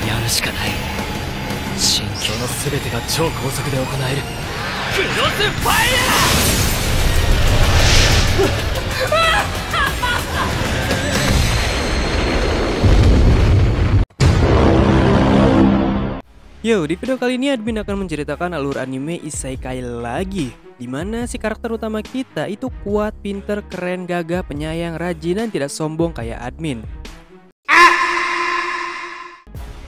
やるしかない。心境の全てが超高速で行えるクロスファイYo, di video kali ini admin akan menceritakan alur anime Isekai lagi, dimana si karakter utama kita itu kuat, pinter, keren, gagah, penyayang, rajin, dan tidak sombong kayak admin.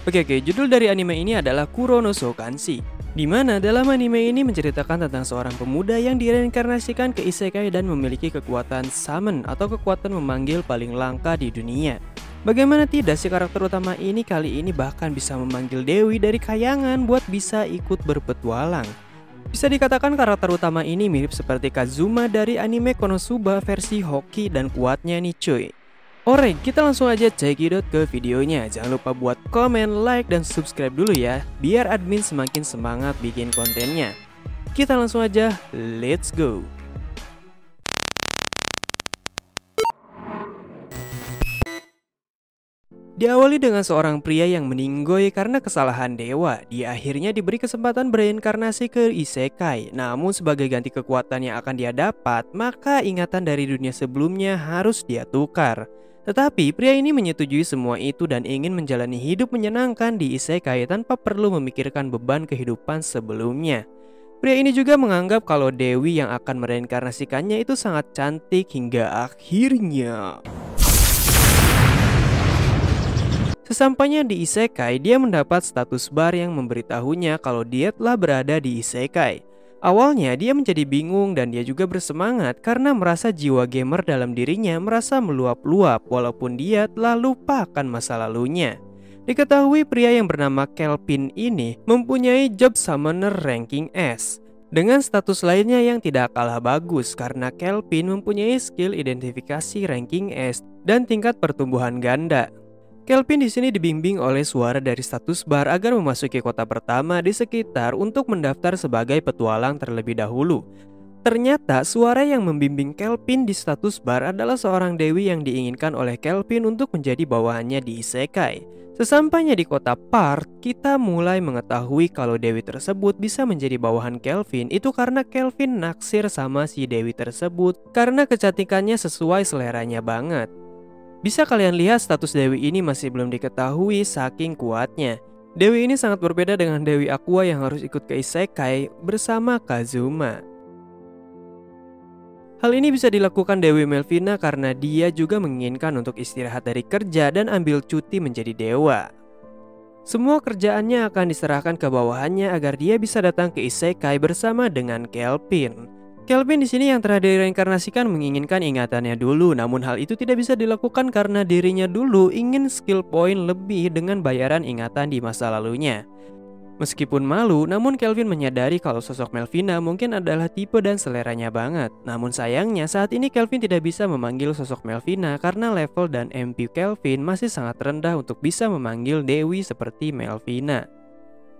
Oke, judul dari anime ini adalah Kuronoso Kanshi, dimana dalam anime ini menceritakan tentang seorang pemuda yang direinkarnasikan ke Isekai dan memiliki kekuatan summon atau kekuatan memanggil paling langka di dunia. Bagaimana tidak, si karakter utama ini kali ini bahkan bisa memanggil Dewi dari kayangan buat bisa ikut berpetualang. Bisa dikatakan karakter utama ini mirip seperti Kazuma dari anime Konosuba versi hoki dan kuatnya nih cuy. Alright, kita langsung aja cekidot ke videonya. Jangan lupa buat komen, like, dan subscribe dulu ya, biar admin semakin semangat bikin kontennya. Kita langsung aja, let's go. Diawali dengan seorang pria yang meninggoy karena kesalahan dewa. Dia akhirnya diberi kesempatan bereinkarnasi ke Isekai. Namun sebagai ganti kekuatan yang akan dia dapat, maka ingatan dari dunia sebelumnya harus dia tukar. Tetapi pria ini menyetujui semua itu dan ingin menjalani hidup menyenangkan di Isekai tanpa perlu memikirkan beban kehidupan sebelumnya. Pria ini juga menganggap kalau Dewi yang akan mereinkarnasikannya itu sangat cantik hingga akhirnya sesampainya di Isekai, dia mendapat status bar yang memberitahunya kalau dia telah berada di Isekai. Awalnya dia menjadi bingung dan dia juga bersemangat karena merasa jiwa gamer dalam dirinya merasa meluap-luap walaupun dia telah lupa akan masa lalunya. Diketahui pria yang bernama Kelvin ini mempunyai job summoner ranking S, dengan status lainnya yang tidak kalah bagus karena Kelvin mempunyai skill identifikasi ranking S dan tingkat pertumbuhan ganda. Kelvin di sini dibimbing oleh suara dari status bar agar memasuki kota pertama di sekitar untuk mendaftar sebagai petualang terlebih dahulu. Ternyata suara yang membimbing Kelvin di status bar adalah seorang dewi yang diinginkan oleh Kelvin untuk menjadi bawahannya di Isekai. Sesampainya di kota Part, kita mulai mengetahui kalau dewi tersebut bisa menjadi bawahan Kelvin itu karena Kelvin naksir sama si dewi tersebut karena kecantikannya sesuai seleranya banget. Bisa kalian lihat status Dewi ini masih belum diketahui saking kuatnya. Dewi ini sangat berbeda dengan Dewi Aqua yang harus ikut ke Isekai bersama Kazuma. Hal ini bisa dilakukan Dewi Melvina karena dia juga menginginkan untuk istirahat dari kerja dan ambil cuti menjadi dewa. Semua kerjaannya akan diserahkan ke bawahannya agar dia bisa datang ke Isekai bersama dengan Kelvin. Kelvin di sini yang telah direinkarnasikan menginginkan ingatannya dulu, namun hal itu tidak bisa dilakukan karena dirinya dulu ingin skill point lebih dengan bayaran ingatan di masa lalunya. Meskipun malu, namun Kelvin menyadari kalau sosok Melvina mungkin adalah tipe dan seleranya banget. Namun sayangnya saat ini Kelvin tidak bisa memanggil sosok Melvina karena level dan MP Kelvin masih sangat rendah untuk bisa memanggil Dewi seperti Melvina.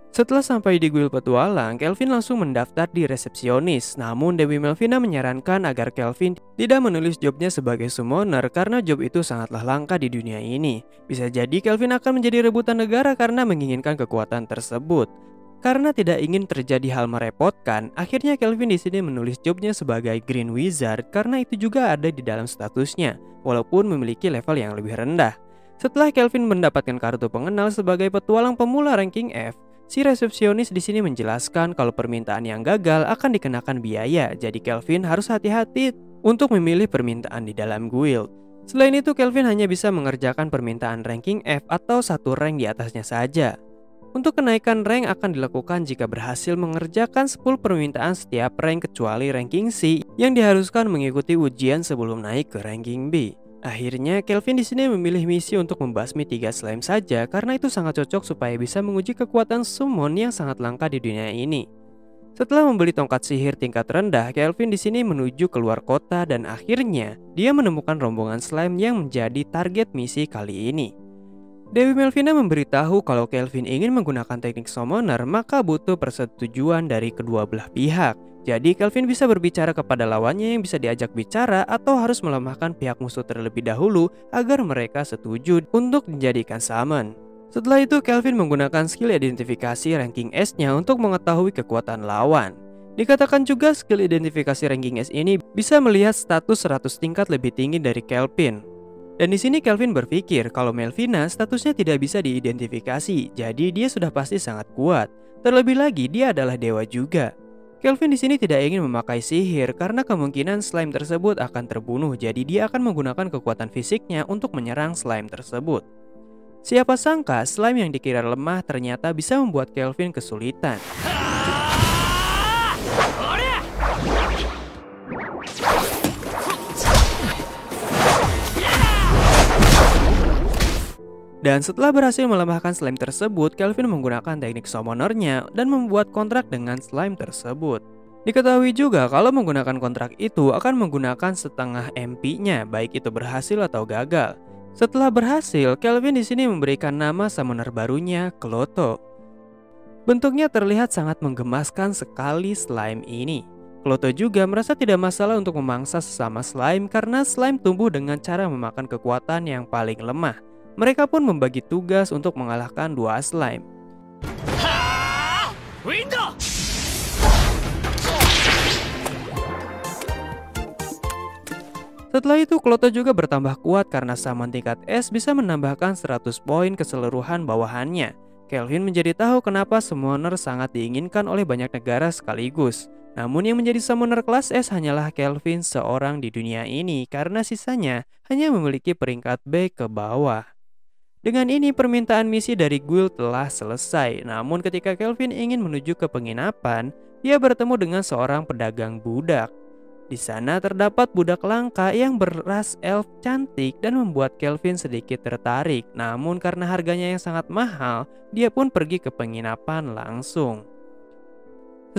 Setelah sampai di guild petualang, Kelvin langsung mendaftar di resepsionis. Namun Dewi Melvina menyarankan agar Kelvin tidak menulis jobnya sebagai summoner karena job itu sangatlah langka di dunia ini. Bisa jadi Kelvin akan menjadi rebutan negara karena menginginkan kekuatan tersebut. Karena tidak ingin terjadi hal merepotkan, akhirnya Kelvin di sini menulis jobnya sebagai Green Wizard karena itu juga ada di dalam statusnya, walaupun memiliki level yang lebih rendah. Setelah Kelvin mendapatkan kartu pengenal sebagai petualang pemula ranking F, si resepsionis di sini menjelaskan kalau permintaan yang gagal akan dikenakan biaya, jadi Kelvin harus hati-hati untuk memilih permintaan di dalam guild. Selain itu, Kelvin hanya bisa mengerjakan permintaan ranking F atau satu rank di atasnya saja. Untuk kenaikan rank akan dilakukan jika berhasil mengerjakan 10 permintaan setiap rank kecuali ranking C yang diharuskan mengikuti ujian sebelum naik ke ranking B. Akhirnya Kelvin di sini memilih misi untuk membasmi 3 slime saja karena itu sangat cocok supaya bisa menguji kekuatan summon yang sangat langka di dunia ini. Setelah membeli tongkat sihir tingkat rendah, Kelvin di sini menuju keluar kota dan akhirnya dia menemukan rombongan slime yang menjadi target misi kali ini. Dewi Melvina memberitahu kalau Kelvin ingin menggunakan teknik summoner maka butuh persetujuan dari kedua belah pihak. Jadi Kelvin bisa berbicara kepada lawannya yang bisa diajak bicara atau harus melemahkan pihak musuh terlebih dahulu agar mereka setuju untuk dijadikan summon. Setelah itu Kelvin menggunakan skill identifikasi ranking S-nya untuk mengetahui kekuatan lawan. Dikatakan juga skill identifikasi ranking S ini bisa melihat status 100 tingkat lebih tinggi dari Kelvin. Dan di sini Kelvin berpikir kalau Melvina statusnya tidak bisa diidentifikasi, jadi dia sudah pasti sangat kuat. Terlebih lagi dia adalah dewa juga. Kelvin di sini tidak ingin memakai sihir karena kemungkinan slime tersebut akan terbunuh, jadi dia akan menggunakan kekuatan fisiknya untuk menyerang slime tersebut. Siapa sangka slime yang dikira lemah ternyata bisa membuat Kelvin kesulitan. Dan setelah berhasil melemahkan slime tersebut, Kelvin menggunakan teknik summonernya dan membuat kontrak dengan slime tersebut. Diketahui juga kalau menggunakan kontrak itu akan menggunakan setengah MP-nya, baik itu berhasil atau gagal. Setelah berhasil, Kelvin di sini memberikan nama summoner barunya, Kloto. Bentuknya terlihat sangat menggemaskan sekali slime ini. Kloto juga merasa tidak masalah untuk memangsa sesama slime karena slime tumbuh dengan cara memakan kekuatan yang paling lemah. Mereka pun membagi tugas untuk mengalahkan dua slime. Setelah itu Kloto juga bertambah kuat karena summon tingkat S bisa menambahkan 100 poin keseluruhan bawahannya. Kelvin menjadi tahu kenapa summoner sangat diinginkan oleh banyak negara sekaligus. Namun yang menjadi summoner kelas S hanyalah Kelvin seorang di dunia ini karena sisanya hanya memiliki peringkat B ke bawah. Dengan ini permintaan misi dari guild telah selesai. Namun ketika Kelvin ingin menuju ke penginapan, dia bertemu dengan seorang pedagang budak. Di sana terdapat budak langka yang beras elf cantik dan membuat Kelvin sedikit tertarik. Namun karena harganya yang sangat mahal, dia pun pergi ke penginapan langsung.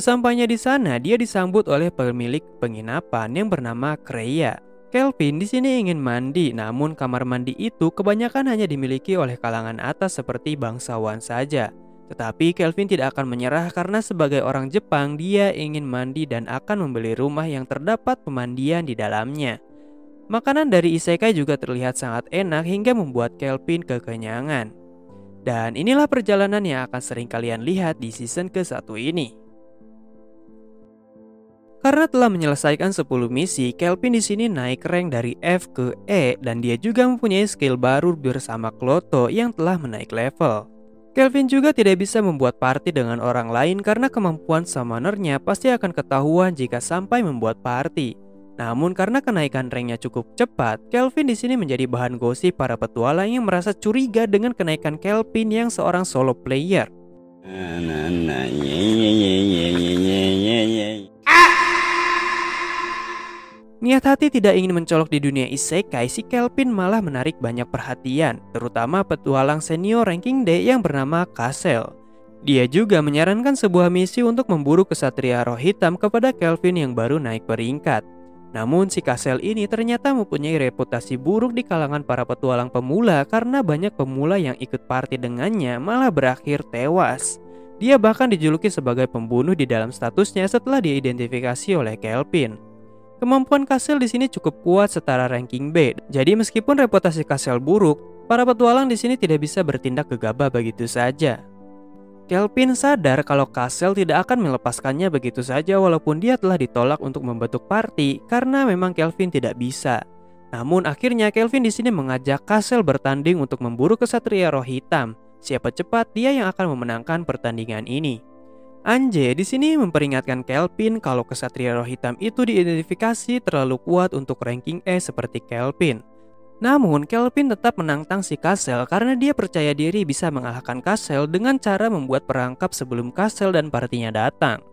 Sesampainya di sana, dia disambut oleh pemilik penginapan yang bernama Kreia. Kelvin di sini ingin mandi, namun kamar mandi itu kebanyakan hanya dimiliki oleh kalangan atas seperti bangsawan saja. Tetapi Kelvin tidak akan menyerah karena sebagai orang Jepang dia ingin mandi dan akan membeli rumah yang terdapat pemandian di dalamnya. Makanan dari isekai juga terlihat sangat enak hingga membuat Kelvin kekenyangan. Dan inilah perjalanan yang akan sering kalian lihat di season ke-1 ini. Karena telah menyelesaikan 10 misi, Kelvin di sini naik rank dari F ke E dan dia juga mempunyai skill baru bersama Kloto yang telah menaik level. Kelvin juga tidak bisa membuat party dengan orang lain karena kemampuan summonernya pasti akan ketahuan jika sampai membuat party. Namun karena kenaikan ranknya cukup cepat, Kelvin di sini menjadi bahan gosip para petualang yang merasa curiga dengan kenaikan Kelvin yang seorang solo player. Niat hati tidak ingin mencolok di dunia isekai, si Kelvin malah menarik banyak perhatian, terutama petualang senior ranking D yang bernama Casel. Dia juga menyarankan sebuah misi untuk memburu kesatria roh hitam kepada Kelvin yang baru naik peringkat. Namun si Casel ini ternyata mempunyai reputasi buruk di kalangan para petualang pemula karena banyak pemula yang ikut party dengannya malah berakhir tewas. Dia bahkan dijuluki sebagai pembunuh di dalam statusnya setelah diidentifikasi oleh Kelvin. Kemampuan Casel di sini cukup kuat setara ranking B. Jadi meskipun reputasi Casel buruk, para petualang di sini tidak bisa bertindak gegabah begitu saja. Kelvin sadar kalau Casel tidak akan melepaskannya begitu saja walaupun dia telah ditolak untuk membentuk party karena memang Kelvin tidak bisa. Namun akhirnya Kelvin di sini mengajak Casel bertanding untuk memburu kesatria roh hitam. Siapa cepat dia yang akan memenangkan pertandingan ini. Anje di sini memperingatkan Kelvin kalau kesatria roh hitam itu diidentifikasi terlalu kuat untuk ranking E seperti Kelvin. Namun Kelvin tetap menantang si Casel karena dia percaya diri bisa mengalahkan Casel dengan cara membuat perangkap sebelum Casel dan partinya datang.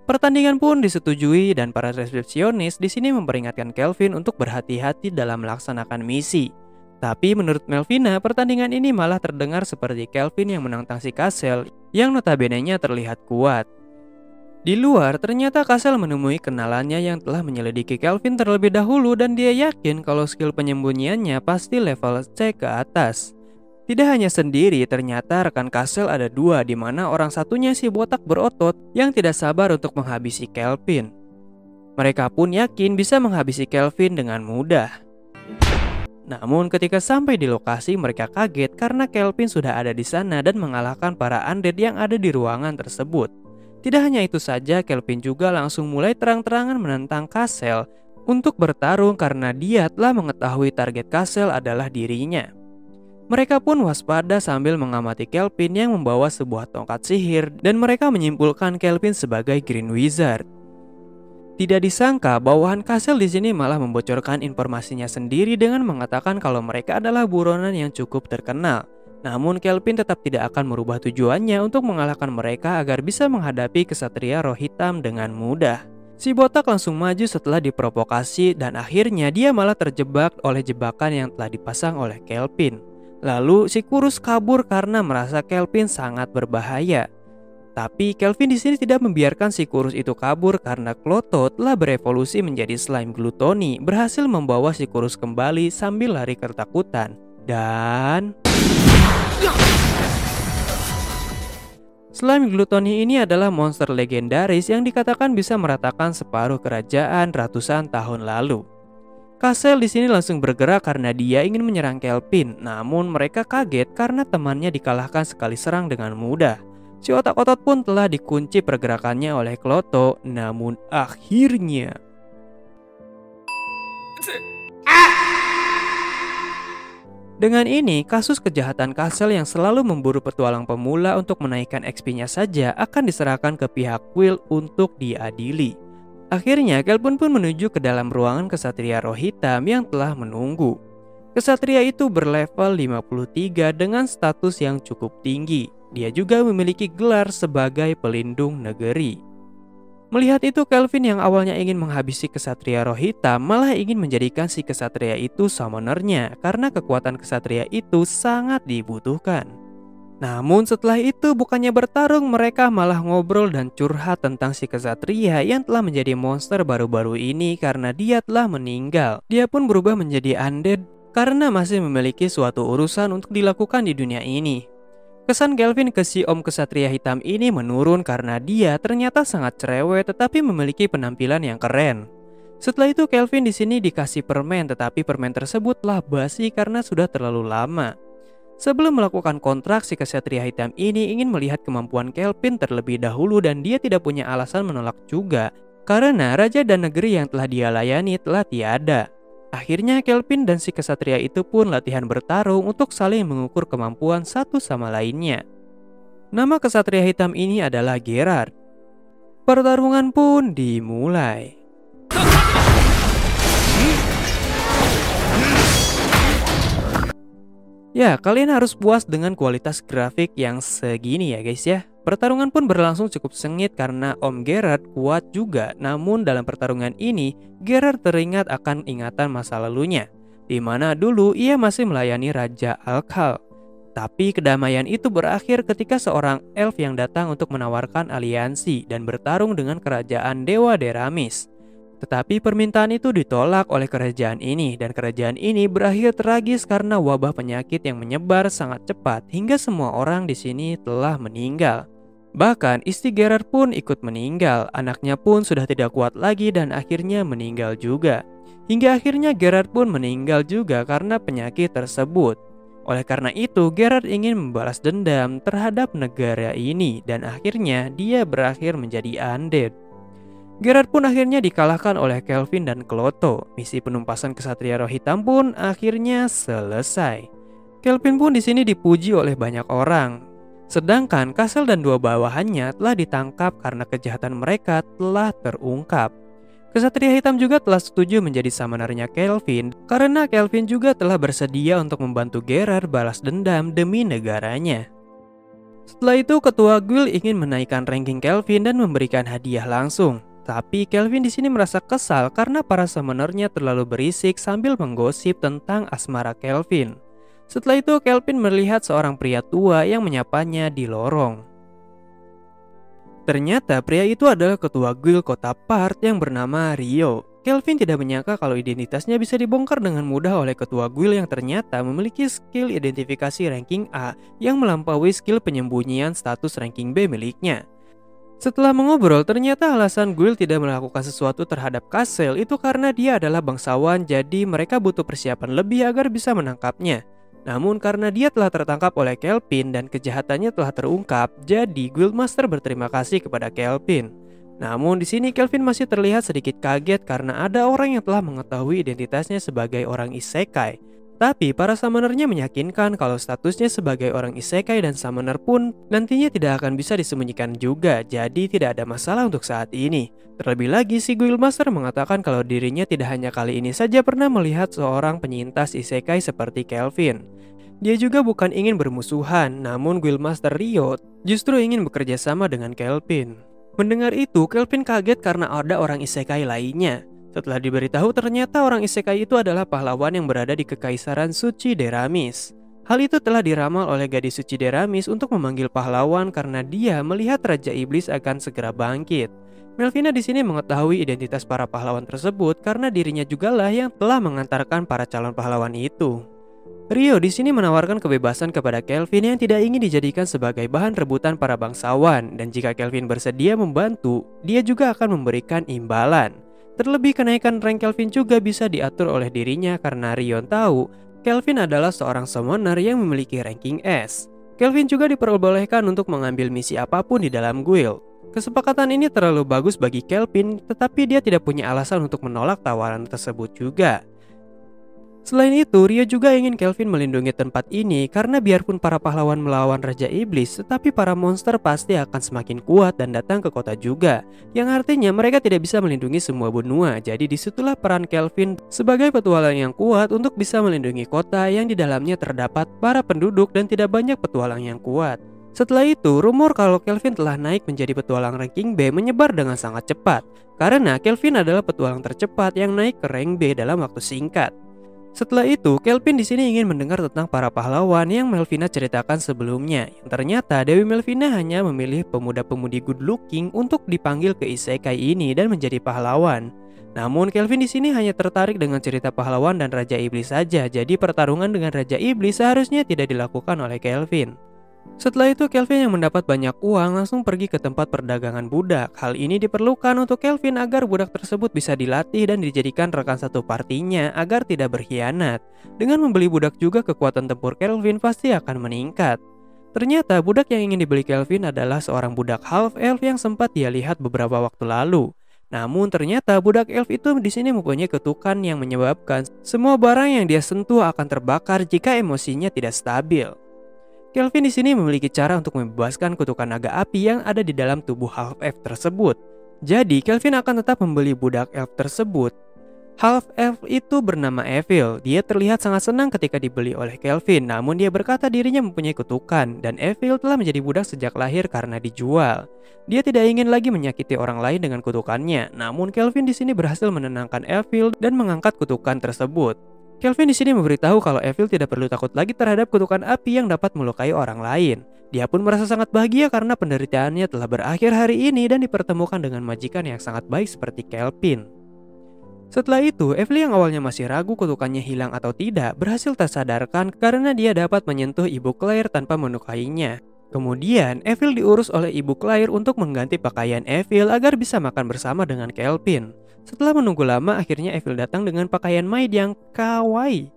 Pertandingan pun disetujui dan para resepsionis di sini memperingatkan Kelvin untuk berhati-hati dalam melaksanakan misi. Tapi menurut Melvina, pertandingan ini malah terdengar seperti Kelvin yang menantang si Casel yang notabene-nya terlihat kuat. Di luar, ternyata Casel menemui kenalannya yang telah menyelidiki Kelvin terlebih dahulu dan dia yakin kalau skill penyembunyiannya pasti level C ke atas. Tidak hanya sendiri, ternyata rekan Casel ada dua, di mana orang satunya si botak berotot yang tidak sabar untuk menghabisi Kelvin. Mereka pun yakin bisa menghabisi Kelvin dengan mudah. Namun ketika sampai di lokasi mereka kaget karena Kelvin sudah ada di sana dan mengalahkan para undead yang ada di ruangan tersebut. Tidak hanya itu saja, Kelvin juga langsung mulai terang-terangan menentang Castle untuk bertarung karena dia telah mengetahui target Castle adalah dirinya. Mereka pun waspada sambil mengamati Kelvin yang membawa sebuah tongkat sihir dan mereka menyimpulkan Kelvin sebagai Green Wizard. Tidak disangka bawahan Castle di sini malah membocorkan informasinya sendiri dengan mengatakan kalau mereka adalah buronan yang cukup terkenal. Namun Kelvin tetap tidak akan merubah tujuannya untuk mengalahkan mereka agar bisa menghadapi kesatria roh hitam dengan mudah. Si botak langsung maju setelah diprovokasi dan akhirnya dia malah terjebak oleh jebakan yang telah dipasang oleh Kelvin. Lalu si kurus kabur karena merasa Kelvin sangat berbahaya. Tapi Kelvin di sini tidak membiarkan si kurus itu kabur karena Kloto telah berevolusi menjadi slime glutoni, berhasil membawa si kurus kembali sambil lari ketakutan. Dan slime glutoni ini adalah monster legendaris yang dikatakan bisa meratakan separuh kerajaan ratusan tahun lalu. Castle di sini langsung bergerak karena dia ingin menyerang Kelvin, namun mereka kaget karena temannya dikalahkan sekali serang dengan mudah. Si otak-otot pun telah dikunci pergerakannya oleh Kloto, namun akhirnya dengan ini, kasus kejahatan Castle yang selalu memburu petualang pemula untuk menaikkan XP-nya saja akan diserahkan ke pihak Quill untuk diadili. Akhirnya, Kelvin pun menuju ke dalam ruangan kesatria roh hitam yang telah menunggu. Kesatria itu berlevel 53 dengan status yang cukup tinggi. Dia juga memiliki gelar sebagai pelindung negeri. Melihat itu, Kelvin yang awalnya ingin menghabisi kesatria roh hitam malah ingin menjadikan si kesatria itu summonernya karena kekuatan kesatria itu sangat dibutuhkan. Namun setelah itu bukannya bertarung, mereka malah ngobrol dan curhat tentang si kesatria yang telah menjadi monster baru-baru ini karena dia telah meninggal. Dia pun berubah menjadi undead karena masih memiliki suatu urusan untuk dilakukan di dunia ini. Kesan Kelvin ke si Om Kesatria Hitam ini menurun karena dia ternyata sangat cerewet tetapi memiliki penampilan yang keren. Setelah itu Kelvin di sini dikasih permen, tetapi permen tersebut telah basi karena sudah terlalu lama. Sebelum melakukan kontrak, si Kesatria Hitam ini ingin melihat kemampuan Kelvin terlebih dahulu dan dia tidak punya alasan menolak juga karena raja dan negeri yang telah dia layani telah tiada. Akhirnya Kelvin dan si kesatria itu pun latihan bertarung untuk saling mengukur kemampuan satu sama lainnya. Nama kesatria hitam ini adalah Gerard. Pertarungan pun dimulai. Ya, kalian harus puas dengan kualitas grafik yang segini ya guys ya. Pertarungan pun berlangsung cukup sengit karena Om Gerard kuat juga. Namun dalam pertarungan ini, Gerard teringat akan ingatan masa lalunya, di mana dulu ia masih melayani Raja Alkhal. Tapi kedamaian itu berakhir ketika seorang elf yang datang untuk menawarkan aliansi dan bertarung dengan kerajaan Dewa Deramis. Tetapi permintaan itu ditolak oleh kerajaan ini dan kerajaan ini berakhir tragis karena wabah penyakit yang menyebar sangat cepat hingga semua orang di sini telah meninggal. Bahkan istri Gerard pun ikut meninggal, anaknya pun sudah tidak kuat lagi dan akhirnya meninggal juga. Hingga akhirnya Gerard pun meninggal juga karena penyakit tersebut. Oleh karena itu, Gerard ingin membalas dendam terhadap negara ini dan akhirnya dia berakhir menjadi undead. Gerard pun akhirnya dikalahkan oleh Kelvin dan Kloto. Misi penumpasan kesatria roh hitam pun akhirnya selesai. Kelvin pun di sini dipuji oleh banyak orang. Sedangkan Castle dan dua bawahannya telah ditangkap karena kejahatan mereka telah terungkap. Kesatria hitam juga telah setuju menjadi summonernya Kelvin karena Kelvin juga telah bersedia untuk membantu Gerard balas dendam demi negaranya. Setelah itu ketua guild ingin menaikkan ranking Kelvin dan memberikan hadiah langsung. Tapi Kelvin di sini merasa kesal karena para summonernya terlalu berisik sambil menggosip tentang asmara Kelvin. Setelah itu Kelvin melihat seorang pria tua yang menyapanya di lorong. Ternyata pria itu adalah ketua guild kota Part yang bernama Rio. Kelvin tidak menyangka kalau identitasnya bisa dibongkar dengan mudah oleh ketua guild yang ternyata memiliki skill identifikasi ranking A yang melampaui skill penyembunyian status ranking B miliknya. Setelah mengobrol, ternyata alasan Guild tidak melakukan sesuatu terhadap Castle itu karena dia adalah bangsawan, jadi mereka butuh persiapan lebih agar bisa menangkapnya. Namun karena dia telah tertangkap oleh Kelvin dan kejahatannya telah terungkap, jadi Guildmaster berterima kasih kepada Kelvin. Namun di sini Kelvin masih terlihat sedikit kaget karena ada orang yang telah mengetahui identitasnya sebagai orang isekai. Tapi para summonernya meyakinkan kalau statusnya sebagai orang isekai dan summoner pun nantinya tidak akan bisa disembunyikan juga, jadi tidak ada masalah untuk saat ini. Terlebih lagi si Guildmaster mengatakan kalau dirinya tidak hanya kali ini saja pernah melihat seorang penyintas isekai seperti Kelvin. Dia juga bukan ingin bermusuhan, namun Guildmaster Rio justru ingin bekerja sama dengan Kelvin. Mendengar itu, Kelvin kaget karena ada orang isekai lainnya. Setelah diberitahu ternyata orang isekai itu adalah pahlawan yang berada di Kekaisaran Suci Deramis. Hal itu telah diramal oleh gadis Suci Deramis untuk memanggil pahlawan karena dia melihat Raja Iblis akan segera bangkit. Melvina di sini mengetahui identitas para pahlawan tersebut karena dirinya jugalah yang telah mengantarkan para calon pahlawan itu. Rio di sini menawarkan kebebasan kepada Kelvin yang tidak ingin dijadikan sebagai bahan rebutan para bangsawan, dan jika Kelvin bersedia membantu, dia juga akan memberikan imbalan. Terlebih kenaikan rank Kelvin juga bisa diatur oleh dirinya karena Rion tahu Kelvin adalah seorang summoner yang memiliki ranking S. Kelvin juga diperbolehkan untuk mengambil misi apapun di dalam guild. Kesepakatan ini terlalu bagus bagi Kelvin, tetapi dia tidak punya alasan untuk menolak tawaran tersebut juga. Selain itu, Rio juga ingin Kelvin melindungi tempat ini karena biarpun para pahlawan melawan Raja Iblis, tetapi para monster pasti akan semakin kuat dan datang ke kota juga, yang artinya mereka tidak bisa melindungi semua benua. Jadi disitulah peran Kelvin sebagai petualang yang kuat untuk bisa melindungi kota yang di dalamnya terdapat para penduduk dan tidak banyak petualang yang kuat. Setelah itu, rumor kalau Kelvin telah naik menjadi petualang ranking B menyebar dengan sangat cepat, karena Kelvin adalah petualang tercepat yang naik ke rank B dalam waktu singkat. Setelah itu, Kelvin di sini ingin mendengar tentang para pahlawan yang Melvina ceritakan sebelumnya. Yang ternyata Dewi Melvina hanya memilih pemuda-pemudi good looking untuk dipanggil ke isekai ini dan menjadi pahlawan. Namun Kelvin di sini hanya tertarik dengan cerita pahlawan dan Raja Iblis saja. Jadi pertarungan dengan Raja Iblis seharusnya tidak dilakukan oleh Kelvin. Setelah itu Kelvin yang mendapat banyak uang langsung pergi ke tempat perdagangan budak. Hal ini diperlukan untuk Kelvin agar budak tersebut bisa dilatih dan dijadikan rekan satu partinya agar tidak berkhianat. Dengan membeli budak juga kekuatan tempur Kelvin pasti akan meningkat. Ternyata budak yang ingin dibeli Kelvin adalah seorang budak half elf yang sempat dia lihat beberapa waktu lalu. Namun ternyata budak elf itu di sini mempunyai kutukan yang menyebabkan semua barang yang dia sentuh akan terbakar jika emosinya tidak stabil. Kelvin di sini memiliki cara untuk membebaskan kutukan naga api yang ada di dalam tubuh half elf tersebut. Jadi Kelvin akan tetap membeli budak elf tersebut. Half elf itu bernama Evil. Dia terlihat sangat senang ketika dibeli oleh Kelvin, namun dia berkata dirinya mempunyai kutukan dan Evil telah menjadi budak sejak lahir karena dijual. Dia tidak ingin lagi menyakiti orang lain dengan kutukannya, namun Kelvin di sini berhasil menenangkan Evil dan mengangkat kutukan tersebut. Kelvin di sini memberitahu kalau Evil tidak perlu takut lagi terhadap kutukan api yang dapat melukai orang lain. Dia pun merasa sangat bahagia karena penderitaannya telah berakhir hari ini dan dipertemukan dengan majikan yang sangat baik seperti Kelvin. Setelah itu, Evil yang awalnya masih ragu kutukannya hilang atau tidak berhasil tersadarkan karena dia dapat menyentuh Ibu Claire tanpa melukainya. Kemudian, Evil diurus oleh Ibu Claire untuk mengganti pakaian Evil agar bisa makan bersama dengan Kelvin. Setelah menunggu lama, akhirnya Evil datang dengan pakaian maid yang kawaii.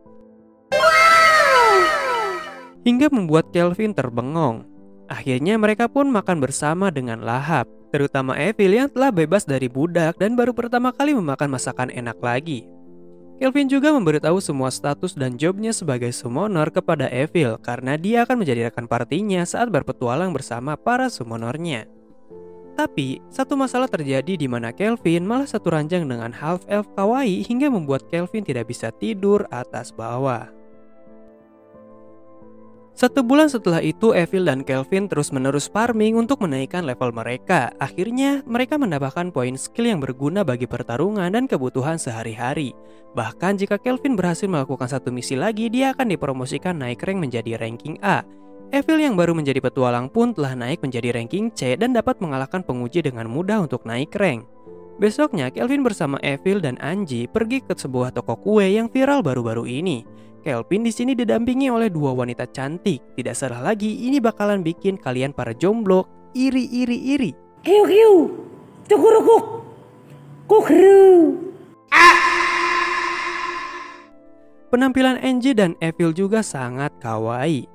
Hingga membuat Kelvin terbengong. Akhirnya mereka pun makan bersama dengan lahap. Terutama Evil yang telah bebas dari budak dan baru pertama kali memakan masakan enak lagi. Kelvin juga memberitahu semua status dan jobnya sebagai summoner kepada Evil karena dia akan menjadi rekan partinya saat berpetualang bersama para summonernya. Tapi, satu masalah terjadi di mana Kelvin malah satu ranjang dengan half elf kawaii hingga membuat Kelvin tidak bisa tidur atas bawah. 1 bulan setelah itu, Evil dan Kelvin terus-menerus farming untuk menaikkan level mereka. Akhirnya, mereka mendapatkan poin skill yang berguna bagi pertarungan dan kebutuhan sehari-hari. Bahkan jika Kelvin berhasil melakukan satu misi lagi, dia akan dipromosikan naik rank menjadi ranking A. Evil yang baru menjadi petualang pun telah naik menjadi ranking C dan dapat mengalahkan penguji dengan mudah untuk naik rank. Besoknya, Kelvin bersama Evil dan Angie pergi ke sebuah toko kue yang viral baru-baru ini. Kelvin di sini didampingi oleh 2 wanita cantik. Tidak salah lagi, ini bakalan bikin kalian para jomblo iri. Kiu kiu, cukurukuk, kukru. Penampilan Angie dan Evil juga sangat kawaii.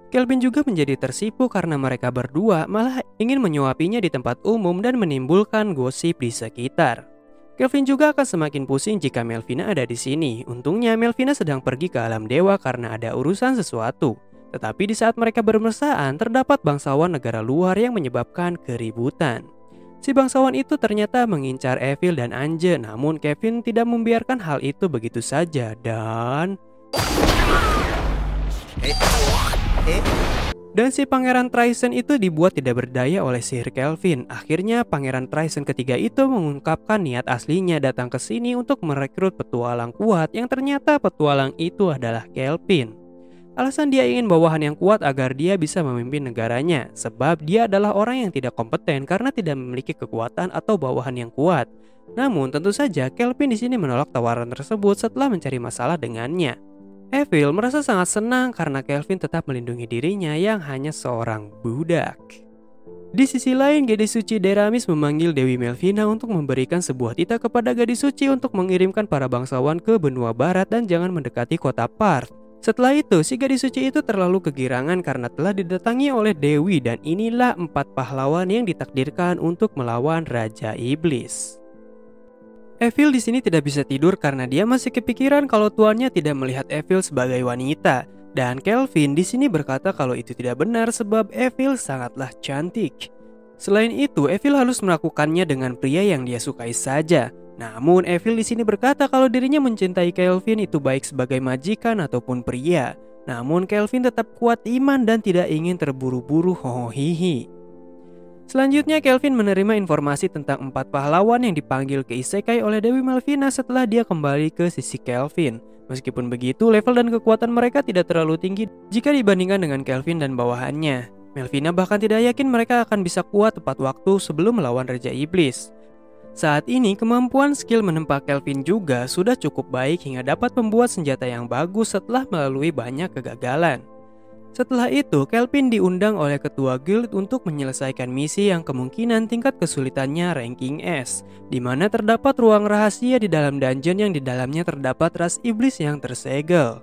Kelvin juga menjadi tersipu karena mereka berdua malah ingin menyuapinya di tempat umum dan menimbulkan gosip di sekitar. Kelvin juga akan semakin pusing jika Melvina ada di sini. Untungnya Melvina sedang pergi ke alam dewa karena ada urusan sesuatu. Tetapi di saat mereka bermesraan, terdapat bangsawan negara luar yang menyebabkan keributan. Si bangsawan itu ternyata mengincar Evil dan Angie, namun Kevin tidak membiarkan hal itu begitu saja dan si pangeran Tristan itu dibuat tidak berdaya oleh sihir Kelvin. Akhirnya pangeran Tristan ketiga itu mengungkapkan niat aslinya datang ke sini untuk merekrut petualang kuat yang ternyata petualang itu adalah Kelvin. Alasan dia ingin bawahan yang kuat agar dia bisa memimpin negaranya, sebab dia adalah orang yang tidak kompeten karena tidak memiliki kekuatan atau bawahan yang kuat. Namun tentu saja Kelvin di sini menolak tawaran tersebut setelah mencari masalah dengannya. Evil merasa sangat senang karena Kelvin tetap melindungi dirinya yang hanya seorang budak. Di sisi lain, gadis suci Deramis memanggil Dewi Melvina untuk memberikan sebuah titah kepada gadis suci untuk mengirimkan para bangsawan ke benua barat dan jangan mendekati kota Parth. Setelah itu, si gadis suci itu terlalu kegirangan karena telah didatangi oleh Dewi dan inilah 4 pahlawan yang ditakdirkan untuk melawan Raja Iblis. Evil di sini tidak bisa tidur karena dia masih kepikiran kalau tuannya tidak melihat Evil sebagai wanita. Dan Kelvin di sini berkata kalau itu tidak benar sebab Evil sangatlah cantik. Selain itu, Evil harus melakukannya dengan pria yang dia sukai saja. Namun Evil di sini berkata kalau dirinya mencintai Kelvin itu baik sebagai majikan ataupun pria. Namun Kelvin tetap kuat iman dan tidak ingin terburu-buru hohohihi. Selanjutnya Kelvin menerima informasi tentang 4 pahlawan yang dipanggil ke Isekai oleh Dewi Melvina setelah dia kembali ke sisi Kelvin. Meskipun begitu, level dan kekuatan mereka tidak terlalu tinggi jika dibandingkan dengan Kelvin dan bawahannya. Melvina bahkan tidak yakin mereka akan bisa kuat tepat waktu sebelum melawan Raja Iblis. Saat ini kemampuan skill menempa Kelvin juga sudah cukup baik hingga dapat membuat senjata yang bagus setelah melalui banyak kegagalan. Setelah itu, Kelvin diundang oleh ketua guild untuk menyelesaikan misi yang kemungkinan tingkat kesulitannya ranking S, di mana terdapat ruang rahasia di dalam dungeon yang di dalamnya terdapat ras iblis yang tersegel.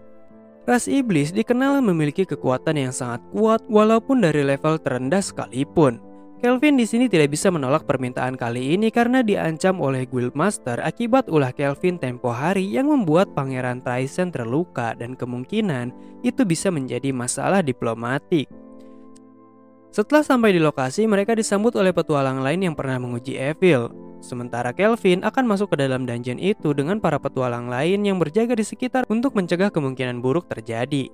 Ras iblis dikenal memiliki kekuatan yang sangat kuat walaupun dari level terendah sekalipun. Kelvin di sini tidak bisa menolak permintaan kali ini karena diancam oleh Guildmaster akibat ulah Kelvin tempo hari yang membuat Pangeran Tristan terluka dan kemungkinan itu bisa menjadi masalah diplomatik. Setelah sampai di lokasi, mereka disambut oleh petualang lain yang pernah menguji Evil. Sementara Kelvin akan masuk ke dalam dungeon itu dengan para petualang lain yang berjaga di sekitar untuk mencegah kemungkinan buruk terjadi.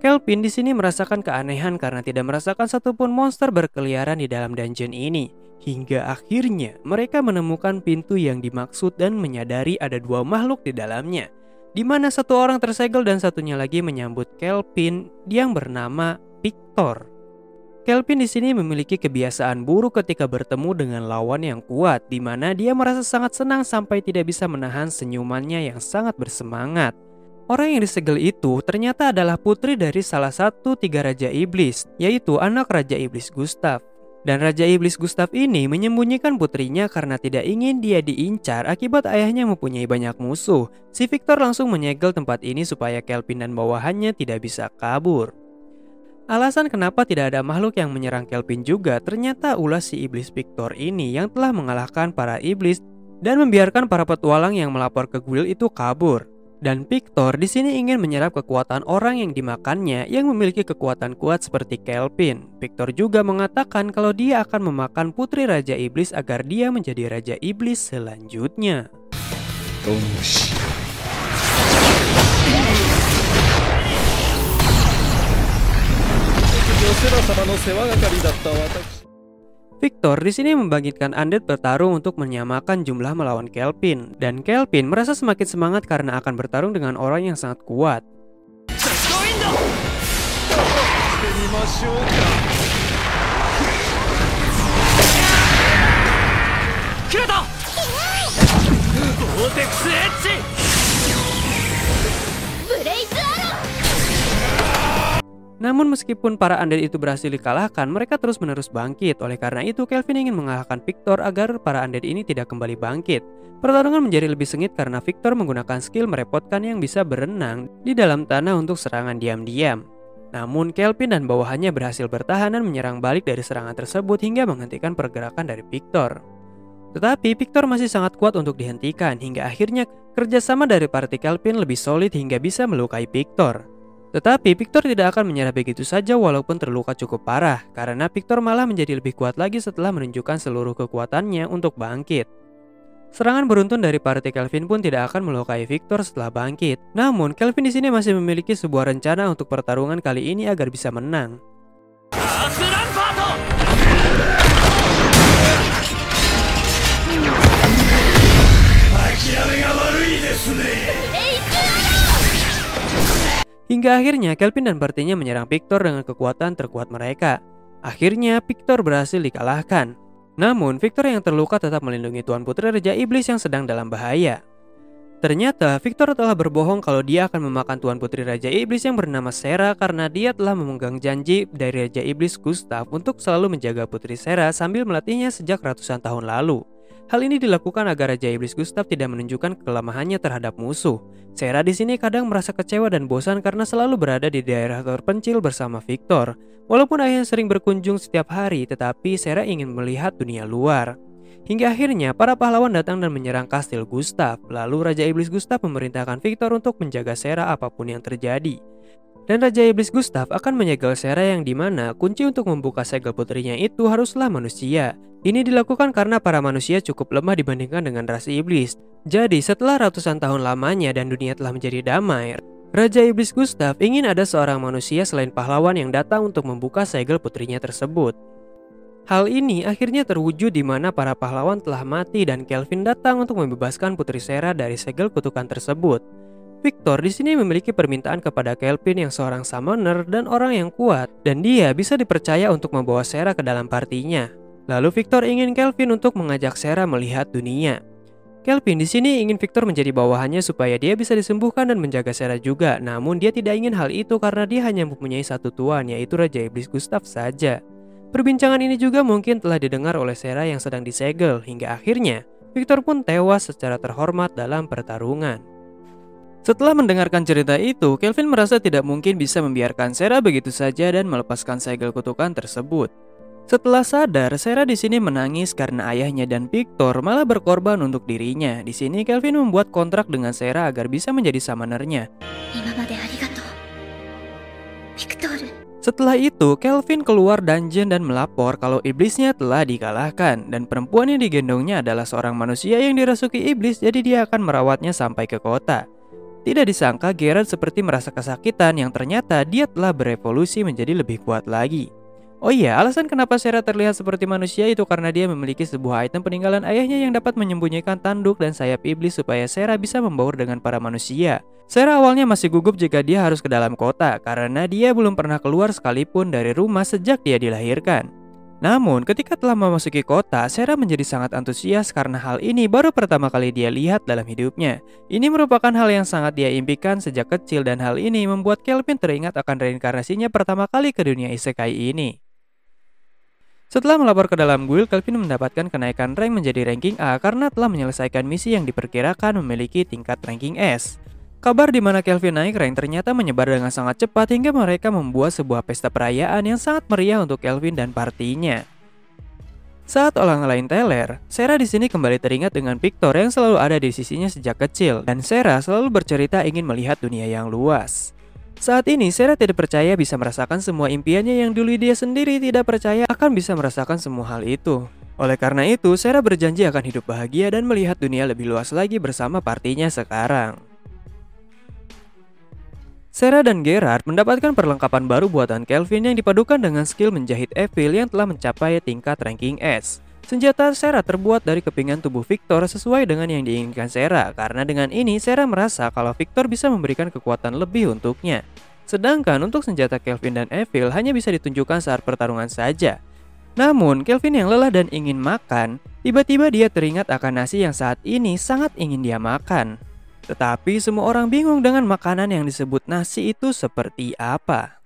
Kelvin di sini merasakan keanehan karena tidak merasakan satupun monster berkeliaran di dalam dungeon ini. Hingga akhirnya mereka menemukan pintu yang dimaksud dan menyadari ada 2 makhluk di dalamnya, di mana satu orang tersegel dan satunya lagi menyambut Kelvin yang bernama Victor. Kelvin di sini memiliki kebiasaan buruk ketika bertemu dengan lawan yang kuat, di mana dia merasa sangat senang sampai tidak bisa menahan senyumannya yang sangat bersemangat. Orang yang disegel itu ternyata adalah putri dari salah satu 3 Raja Iblis, yaitu anak Raja Iblis Gustav. Dan Raja Iblis Gustav ini menyembunyikan putrinya karena tidak ingin dia diincar akibat ayahnya mempunyai banyak musuh. Si Victor langsung menyegel tempat ini supaya Kelvin dan bawahannya tidak bisa kabur. Alasan kenapa tidak ada makhluk yang menyerang Kelvin juga ternyata ulah si Iblis Victor ini yang telah mengalahkan para iblis dan membiarkan para petualang yang melapor ke guild itu kabur. Dan Victor di sini ingin menyerap kekuatan orang yang dimakannya yang memiliki kekuatan kuat seperti Kelvin. Victor juga mengatakan kalau dia akan memakan putri Raja Iblis agar dia menjadi Raja Iblis selanjutnya. Victor di sini membangkitkan undead bertarung untuk menyamakan jumlah melawan Kelvin, dan Kelvin merasa semakin semangat karena akan bertarung dengan orang yang sangat kuat. Namun meskipun para undead itu berhasil dikalahkan, mereka terus-menerus bangkit. Oleh karena itu, Kelvin ingin mengalahkan Victor agar para undead ini tidak kembali bangkit. Pertarungan menjadi lebih sengit karena Victor menggunakan skill merepotkan yang bisa berenang di dalam tanah untuk serangan diam-diam. Namun Kelvin dan bawahannya berhasil bertahan dan menyerang balik dari serangan tersebut hingga menghentikan pergerakan dari Victor. Tetapi Victor masih sangat kuat untuk dihentikan hingga akhirnya kerjasama dari party Kelvin lebih solid hingga bisa melukai Victor. Tetapi Victor tidak akan menyerah begitu saja walaupun terluka cukup parah, karena Victor malah menjadi lebih kuat lagi setelah menunjukkan seluruh kekuatannya untuk bangkit. Serangan beruntun dari party Kelvin pun tidak akan melukai Victor setelah bangkit. Namun Kelvin di sini masih memiliki sebuah rencana untuk pertarungan kali ini agar bisa menang. Hingga akhirnya Kelvin dan partinya menyerang Victor dengan kekuatan terkuat mereka. Akhirnya Victor berhasil dikalahkan. Namun Victor yang terluka tetap melindungi Tuan Putri Raja Iblis yang sedang dalam bahaya. Ternyata Victor telah berbohong kalau dia akan memakan Tuan Putri Raja Iblis yang bernama Sera karena dia telah memegang janji dari Raja Iblis Gustav untuk selalu menjaga Putri Sera sambil melatihnya sejak ratusan tahun lalu. Hal ini dilakukan agar Raja Iblis Gustav tidak menunjukkan kelemahannya terhadap musuh. Sera di sini kadang merasa kecewa dan bosan karena selalu berada di daerah terpencil bersama Victor. Walaupun ayahnya sering berkunjung setiap hari, tetapi Sera ingin melihat dunia luar. Hingga akhirnya para pahlawan datang dan menyerang kastil Gustav. Lalu Raja Iblis Gustav memerintahkan Victor untuk menjaga Sera apapun yang terjadi. Dan Raja Iblis Gustav akan menyegel Sera yang dimana kunci untuk membuka segel putrinya itu haruslah manusia. Ini dilakukan karena para manusia cukup lemah dibandingkan dengan ras iblis. Jadi setelah ratusan tahun lamanya dan dunia telah menjadi damai, Raja Iblis Gustav ingin ada seorang manusia selain pahlawan yang datang untuk membuka segel putrinya tersebut. Hal ini akhirnya terwujud di mana para pahlawan telah mati dan Kelvin datang untuk membebaskan Putri Sera dari segel kutukan tersebut. Victor di sini memiliki permintaan kepada Kelvin yang seorang summoner dan orang yang kuat, dan dia bisa dipercaya untuk membawa Sera ke dalam partinya. Lalu Victor ingin Kelvin untuk mengajak Sera melihat dunia. Kelvin di sini ingin Victor menjadi bawahannya supaya dia bisa disembuhkan dan menjaga Sera juga. Namun dia tidak ingin hal itu karena dia hanya mempunyai satu tuan, yaitu Raja Iblis Gustav saja. Perbincangan ini juga mungkin telah didengar oleh Sera yang sedang disegel, hingga akhirnya Victor pun tewas secara terhormat dalam pertarungan. Setelah mendengarkan cerita itu, Kelvin merasa tidak mungkin bisa membiarkan Sera begitu saja dan melepaskan segel kutukan tersebut. Setelah sadar, Sera di sini menangis karena ayahnya dan Victor malah berkorban untuk dirinya. Di sini Kelvin membuat kontrak dengan Sera agar bisa menjadi summonernya. Setelah itu, Kelvin keluar dungeon dan melapor kalau iblisnya telah dikalahkan dan perempuan yang digendongnya adalah seorang manusia yang dirasuki iblis, jadi dia akan merawatnya sampai ke kota. Tidak disangka Geralt seperti merasa kesakitan yang ternyata dia telah berevolusi menjadi lebih kuat lagi. Oh iya, alasan kenapa Sera terlihat seperti manusia itu karena dia memiliki sebuah item peninggalan ayahnya yang dapat menyembunyikan tanduk dan sayap iblis supaya Sera bisa membaur dengan para manusia. Sera awalnya masih gugup jika dia harus ke dalam kota karena dia belum pernah keluar sekalipun dari rumah sejak dia dilahirkan. Namun ketika telah memasuki kota, Sera menjadi sangat antusias karena hal ini baru pertama kali dia lihat dalam hidupnya. Ini merupakan hal yang sangat dia impikan sejak kecil dan hal ini membuat Kelvin teringat akan reinkarnasinya pertama kali ke dunia isekai ini. Setelah melapor ke dalam guild, Kelvin mendapatkan kenaikan rank menjadi ranking A karena telah menyelesaikan misi yang diperkirakan memiliki tingkat ranking S. Kabar di mana Kelvin naik rank ternyata menyebar dengan sangat cepat hingga mereka membuat sebuah pesta perayaan yang sangat meriah untuk Kelvin dan partinya. Saat olah-ngalahin teler, Sera di sini kembali teringat dengan Victor yang selalu ada di sisinya sejak kecil, dan Sera selalu bercerita ingin melihat dunia yang luas. Saat ini Sera tidak percaya bisa merasakan semua impiannya yang dulu dia sendiri tidak percaya akan bisa merasakan semua hal itu. Oleh karena itu, Sera berjanji akan hidup bahagia dan melihat dunia lebih luas lagi bersama partinya sekarang. Sera dan Gerard mendapatkan perlengkapan baru buatan Kelvin yang dipadukan dengan skill menjahit Evil yang telah mencapai tingkat ranking S. Senjata Sera terbuat dari kepingan tubuh Victor sesuai dengan yang diinginkan Sera, karena dengan ini Sera merasa kalau Victor bisa memberikan kekuatan lebih untuknya. Sedangkan untuk senjata Kelvin dan Evil hanya bisa ditunjukkan saat pertarungan saja. Namun Kelvin yang lelah dan ingin makan, tiba-tiba dia teringat akan nasi yang saat ini sangat ingin dia makan. Tetapi semua orang bingung dengan makanan yang disebut nasi itu seperti apa.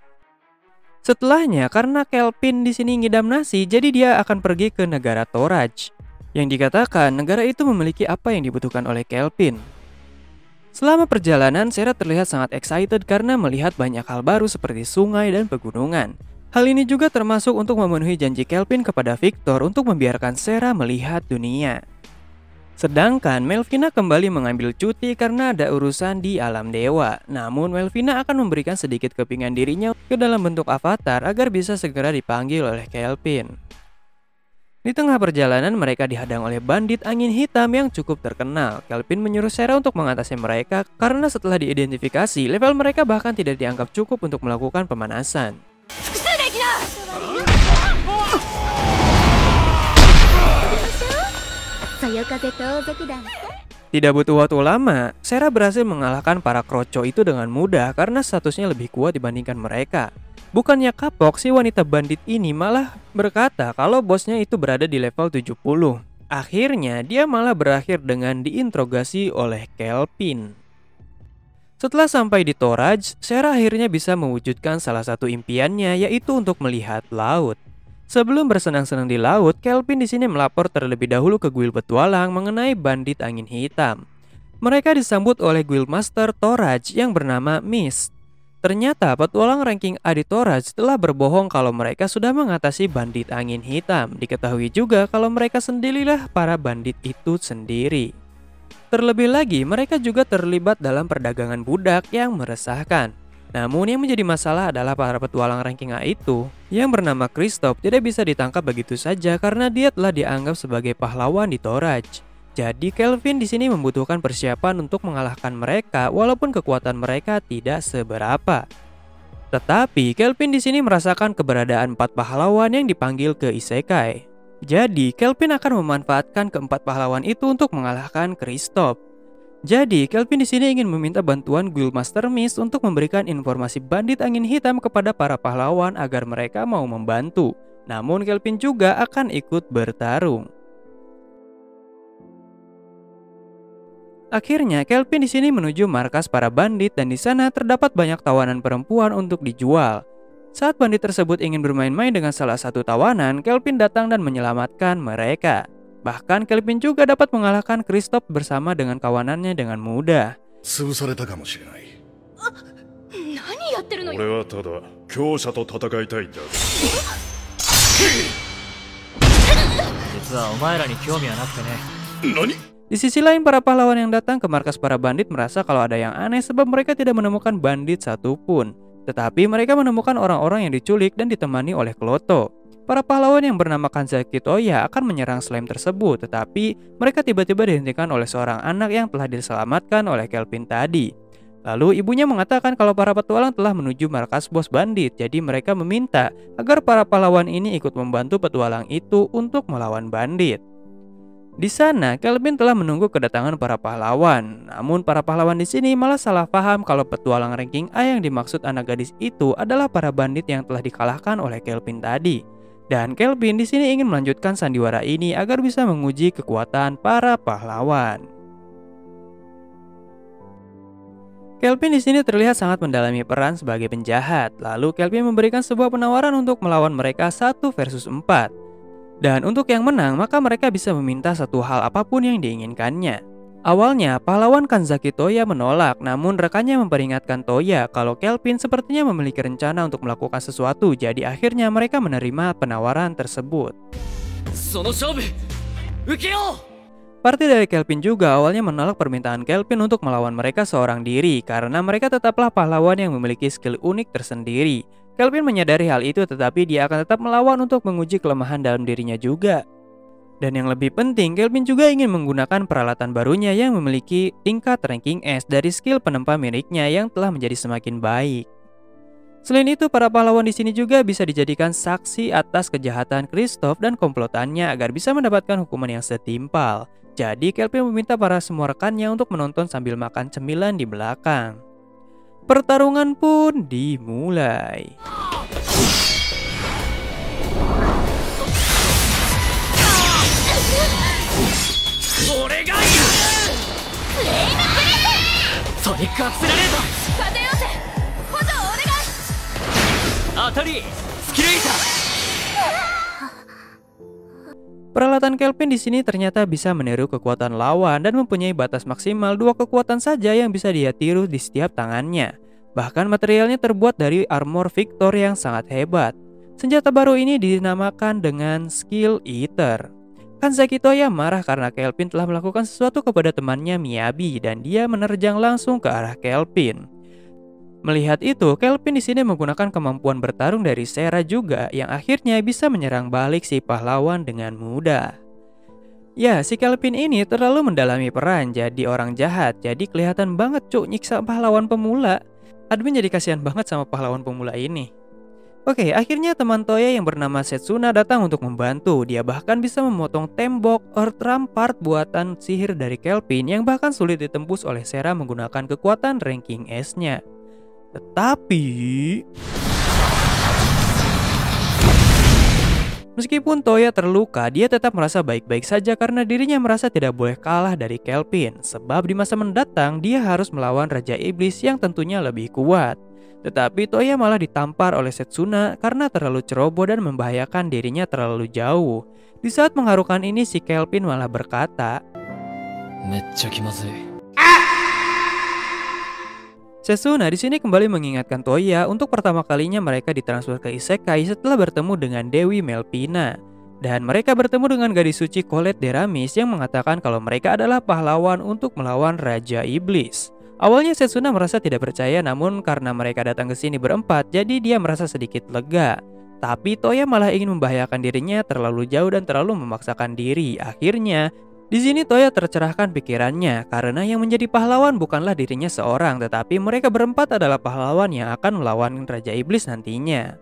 Setelahnya, karena Kelpin di sini ngidam nasi, jadi dia akan pergi ke negara Toraj. Yang dikatakan negara itu memiliki apa yang dibutuhkan oleh Kelpin. Selama perjalanan, Sera terlihat sangat excited karena melihat banyak hal baru seperti sungai dan pegunungan. Hal ini juga termasuk untuk memenuhi janji Kelpin kepada Victor untuk membiarkan Sera melihat dunia. Sedangkan Melvina kembali mengambil cuti karena ada urusan di alam dewa. Namun Melvina akan memberikan sedikit kepingan dirinya ke dalam bentuk avatar agar bisa segera dipanggil oleh Kelpin. Di tengah perjalanan mereka dihadang oleh bandit angin hitam yang cukup terkenal. Kelpin menyuruh Sera untuk mengatasi mereka karena setelah diidentifikasi, level mereka bahkan tidak dianggap cukup untuk melakukan pemanasan. Tidak butuh waktu lama, Sera berhasil mengalahkan para kroco itu dengan mudah karena statusnya lebih kuat dibandingkan mereka. Bukannya kapok, si wanita bandit ini malah berkata kalau bosnya itu berada di level 70. Akhirnya, dia malah berakhir dengan diinterogasi oleh Kelpin. Setelah sampai di Toraj, Sera akhirnya bisa mewujudkan salah satu impiannya, yaitu untuk melihat laut. Sebelum bersenang-senang di laut, Kelpin di sini melapor terlebih dahulu ke guild petualang mengenai bandit angin hitam. Mereka disambut oleh guildmaster Toraj yang bernama Mist. Ternyata petualang ranking A di Toraj telah berbohong kalau mereka sudah mengatasi bandit angin hitam. Diketahui juga kalau mereka sendirilah para bandit itu sendiri. Terlebih lagi, mereka juga terlibat dalam perdagangan budak yang meresahkan. Namun yang menjadi masalah adalah para petualang ranking A itu yang bernama Kristoff tidak bisa ditangkap begitu saja karena dia telah dianggap sebagai pahlawan di Toraj. Jadi Kelvin di sini membutuhkan persiapan untuk mengalahkan mereka walaupun kekuatan mereka tidak seberapa. Tetapi Kelvin di sini merasakan keberadaan 4 pahlawan yang dipanggil ke Isekai. Jadi Kelvin akan memanfaatkan keempat pahlawan itu untuk mengalahkan Kristoff. Jadi, Kelvin di sini ingin meminta bantuan Guildmaster Mist untuk memberikan informasi bandit angin hitam kepada para pahlawan agar mereka mau membantu. Namun, Kelvin juga akan ikut bertarung. Akhirnya, Kelvin di sini menuju markas para bandit dan di sana terdapat banyak tawanan perempuan untuk dijual. Saat bandit tersebut ingin bermain-main dengan salah satu tawanan, Kelvin datang dan menyelamatkan mereka. Bahkan Kelvin juga dapat mengalahkan Kristoff bersama dengan kawanannya dengan mudah. Di sisi lain, para pahlawan yang datang ke markas para bandit merasa kalau ada yang aneh sebab mereka tidak menemukan bandit satupun. Tetapi mereka menemukan orang-orang yang diculik dan ditemani oleh Kloto. Para pahlawan yang bernama Kanzaki Toya akan menyerang slime tersebut, tetapi mereka tiba-tiba dihentikan oleh seorang anak yang telah diselamatkan oleh Kelvin tadi. Lalu ibunya mengatakan kalau para petualang telah menuju markas bos bandit, jadi mereka meminta agar para pahlawan ini ikut membantu petualang itu untuk melawan bandit. Di sana, Kelvin telah menunggu kedatangan para pahlawan. Namun para pahlawan di sini malah salah paham kalau petualang ranking A yang dimaksud anak gadis itu adalah para bandit yang telah dikalahkan oleh Kelvin tadi. Dan Kelvin di sini ingin melanjutkan sandiwara ini agar bisa menguji kekuatan para pahlawan. Kelvin di sini terlihat sangat mendalami peran sebagai penjahat. Lalu Kelvin memberikan sebuah penawaran untuk melawan mereka 1 versus 4. Dan untuk yang menang, maka mereka bisa meminta satu hal apapun yang diinginkannya. Awalnya, pahlawan Kanzaki Toya menolak, namun rekannya memperingatkan Toya kalau Kelvin sepertinya memiliki rencana untuk melakukan sesuatu, jadi akhirnya mereka menerima penawaran tersebut. Parti dari Kelvin juga awalnya menolak permintaan Kelvin untuk melawan mereka seorang diri, karena mereka tetaplah pahlawan yang memiliki skill unik tersendiri. Kelvin menyadari hal itu, tetapi dia akan tetap melawan untuk menguji kelemahan dalam dirinya juga. Dan yang lebih penting, Kelvin juga ingin menggunakan peralatan barunya yang memiliki tingkat ranking S dari skill penempa miliknya yang telah menjadi semakin baik. Selain itu, para pahlawan di sini juga bisa dijadikan saksi atas kejahatan Kristoff dan komplotannya agar bisa mendapatkan hukuman yang setimpal. Jadi, Kelvin meminta para semua rekannya untuk menonton sambil makan cemilan di belakang. Pertarungan pun dimulai. 当たりスキルイーター。 Peralatan Kelvin di sini ternyata bisa meniru kekuatan lawan dan mempunyai batas maksimal 2 kekuatan saja yang bisa dia tiru di setiap tangannya. Bahkan materialnya terbuat dari armor Victor yang sangat hebat. Senjata baru ini dinamakan dengan Skill Eater. Kanzaki Toya marah karena Kelvin telah melakukan sesuatu kepada temannya Miyabi dan dia menerjang langsung ke arah Kelvin. Melihat itu, Kelvin di sini menggunakan kemampuan bertarung dari Sera juga yang akhirnya bisa menyerang balik si pahlawan dengan mudah. Ya, si Kelvin ini terlalu mendalami peran jadi orang jahat, jadi kelihatan banget cuk nyiksa pahlawan pemula. Admin jadi kasihan banget sama pahlawan pemula ini. Oke, akhirnya teman Toya yang bernama Setsuna datang untuk membantu. Dia bahkan bisa memotong tembok Earth Rampart buatan sihir dari Kelvin yang bahkan sulit ditembus oleh Sera menggunakan kekuatan ranking S-nya. Tetapi meskipun Toya terluka, dia tetap merasa baik-baik saja karena dirinya merasa tidak boleh kalah dari Kelvin. Sebab di masa mendatang dia harus melawan Raja Iblis yang tentunya lebih kuat. Tetapi Toya malah ditampar oleh Setsuna karena terlalu ceroboh dan membahayakan dirinya terlalu jauh. Di saat mengharukan ini si Kelvin malah berkata, "Mecca kimazui." Setsuna di sini kembali mengingatkan Toya untuk pertama kalinya mereka ditransfer ke Isekai setelah bertemu dengan Dewi Melvina. Dan mereka bertemu dengan gadis suci Colette Deramis yang mengatakan kalau mereka adalah pahlawan untuk melawan Raja Iblis. Awalnya Setsuna merasa tidak percaya, namun karena mereka datang ke sini berempat, jadi dia merasa sedikit lega. Tapi Toya malah ingin membahayakan dirinya terlalu jauh dan terlalu memaksakan diri. Akhirnya di sini Toya tercerahkan pikirannya karena yang menjadi pahlawan bukanlah dirinya seorang, tetapi mereka berempat adalah pahlawan yang akan melawan Raja Iblis nantinya.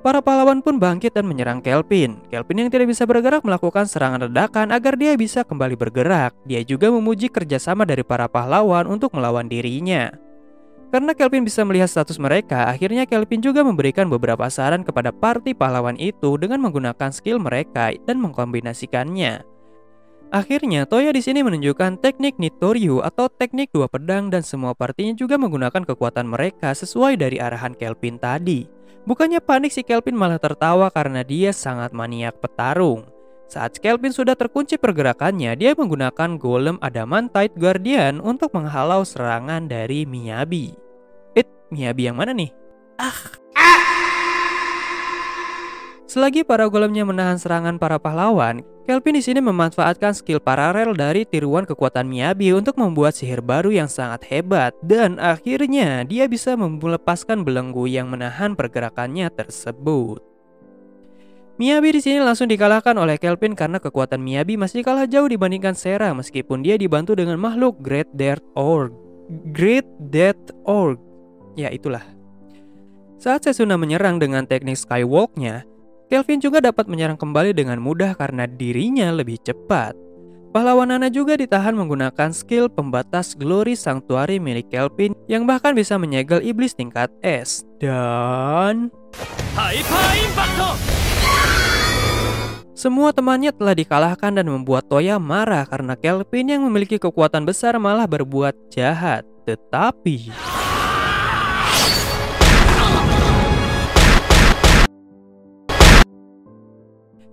Para pahlawan pun bangkit dan menyerang Kelvin. Kelvin yang tidak bisa bergerak melakukan serangan ledakan agar dia bisa kembali bergerak. Dia juga memuji kerjasama dari para pahlawan untuk melawan dirinya. Karena Kelvin bisa melihat status mereka, akhirnya Kelvin juga memberikan beberapa saran kepada party pahlawan itu dengan menggunakan skill mereka dan mengkombinasikannya. Akhirnya Toya di sini menunjukkan teknik Nitoryu atau teknik 2 pedang dan semua partinya juga menggunakan kekuatan mereka sesuai dari arahan Kelvin tadi. Bukannya panik, si Kelvin malah tertawa karena dia sangat maniak petarung. Saat Kelvin sudah terkunci pergerakannya, dia menggunakan Golem Adamantite Guardian untuk menghalau serangan dari Miyabi. Miyabi yang mana nih? Selagi para golemnya menahan serangan para pahlawan, Kelvin di sini memanfaatkan skill paralel dari tiruan kekuatan Miyabi untuk membuat sihir baru yang sangat hebat, dan akhirnya dia bisa melepaskan belenggu yang menahan pergerakannya tersebut. Miyabi di sini langsung dikalahkan oleh Kelvin karena kekuatan Miyabi masih kalah jauh dibandingkan Sera meskipun dia dibantu dengan makhluk Great Death Org. Ya itulah. Saat Setsuna menyerang dengan teknik Skywalk-nya, Kelvin juga dapat menyerang kembali dengan mudah karena dirinya lebih cepat. Pahlawan Nana juga ditahan menggunakan skill pembatas Glory Sanctuary milik Kelvin yang bahkan bisa menyegel iblis tingkat S. Dan Hyper Impact! semua temannya telah dikalahkan dan membuat Toya marah karena Kelvin yang memiliki kekuatan besar malah berbuat jahat. Tetapi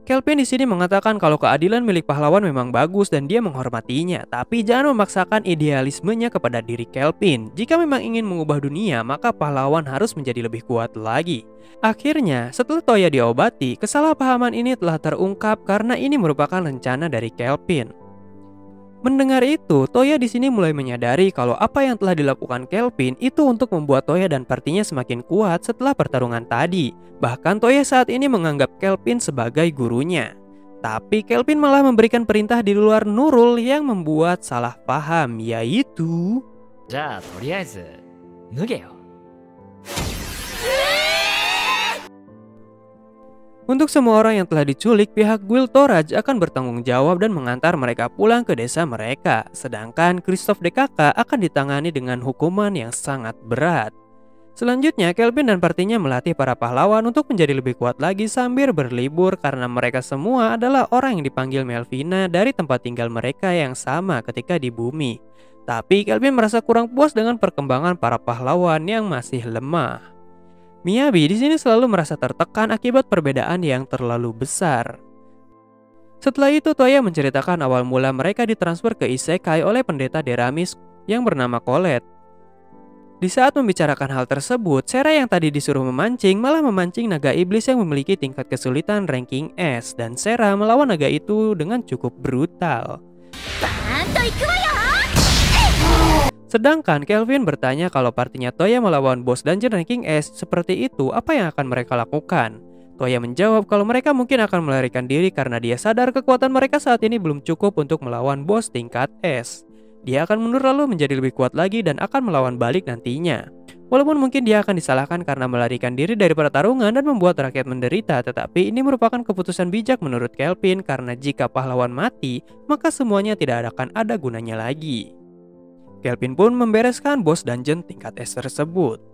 Kelvin di sini mengatakan kalau keadilan milik pahlawan memang bagus dan dia menghormatinya, tapi jangan memaksakan idealismenya kepada diri Kelvin. Jika memang ingin mengubah dunia, maka pahlawan harus menjadi lebih kuat lagi. Akhirnya, setelah Toya diobati, kesalahpahaman ini telah terungkap karena ini merupakan rencana dari Kelvin. Mendengar itu, Toya di sini mulai menyadari kalau apa yang telah dilakukan Kelvin itu untuk membuat Toya dan partinya semakin kuat setelah pertarungan tadi. Bahkan Toya saat ini menganggap Kelvin sebagai gurunya. Tapi Kelvin malah memberikan perintah di luar Nurul yang membuat salah paham, yaitu じゃあとりあえず脱げよ。 Untuk semua orang yang telah diculik, pihak Guild Toraj akan bertanggung jawab dan mengantar mereka pulang ke desa mereka. Sedangkan Christophe DKK akan ditangani dengan hukuman yang sangat berat. Selanjutnya, Kelvin dan partinya melatih para pahlawan untuk menjadi lebih kuat lagi sambil berlibur karena mereka semua adalah orang yang dipanggil Melvina dari tempat tinggal mereka yang sama ketika di bumi. Tapi Kelvin merasa kurang puas dengan perkembangan para pahlawan yang masih lemah. Miyabi di sini selalu merasa tertekan akibat perbedaan yang terlalu besar. Setelah itu Toya menceritakan awal mula mereka ditransfer ke Isekai oleh pendeta Deramis yang bernama Colette. Di saat membicarakan hal tersebut, Sera yang tadi disuruh memancing malah memancing naga iblis yang memiliki tingkat kesulitan ranking S, dan Sera melawan naga itu dengan cukup brutal. Sedangkan Kelvin bertanya kalau partinya Toya melawan bos dungeon ranking S seperti itu, apa yang akan mereka lakukan? Toya menjawab kalau mereka mungkin akan melarikan diri karena dia sadar kekuatan mereka saat ini belum cukup untuk melawan bos tingkat S. Dia akan mundur lalu menjadi lebih kuat lagi dan akan melawan balik nantinya. Walaupun mungkin dia akan disalahkan karena melarikan diri dari pertarungan dan membuat rakyat menderita, tetapi ini merupakan keputusan bijak menurut Kelvin karena jika pahlawan mati, maka semuanya tidak akan ada gunanya lagi. Kelvin pun membereskan bos dungeon tingkat S tersebut.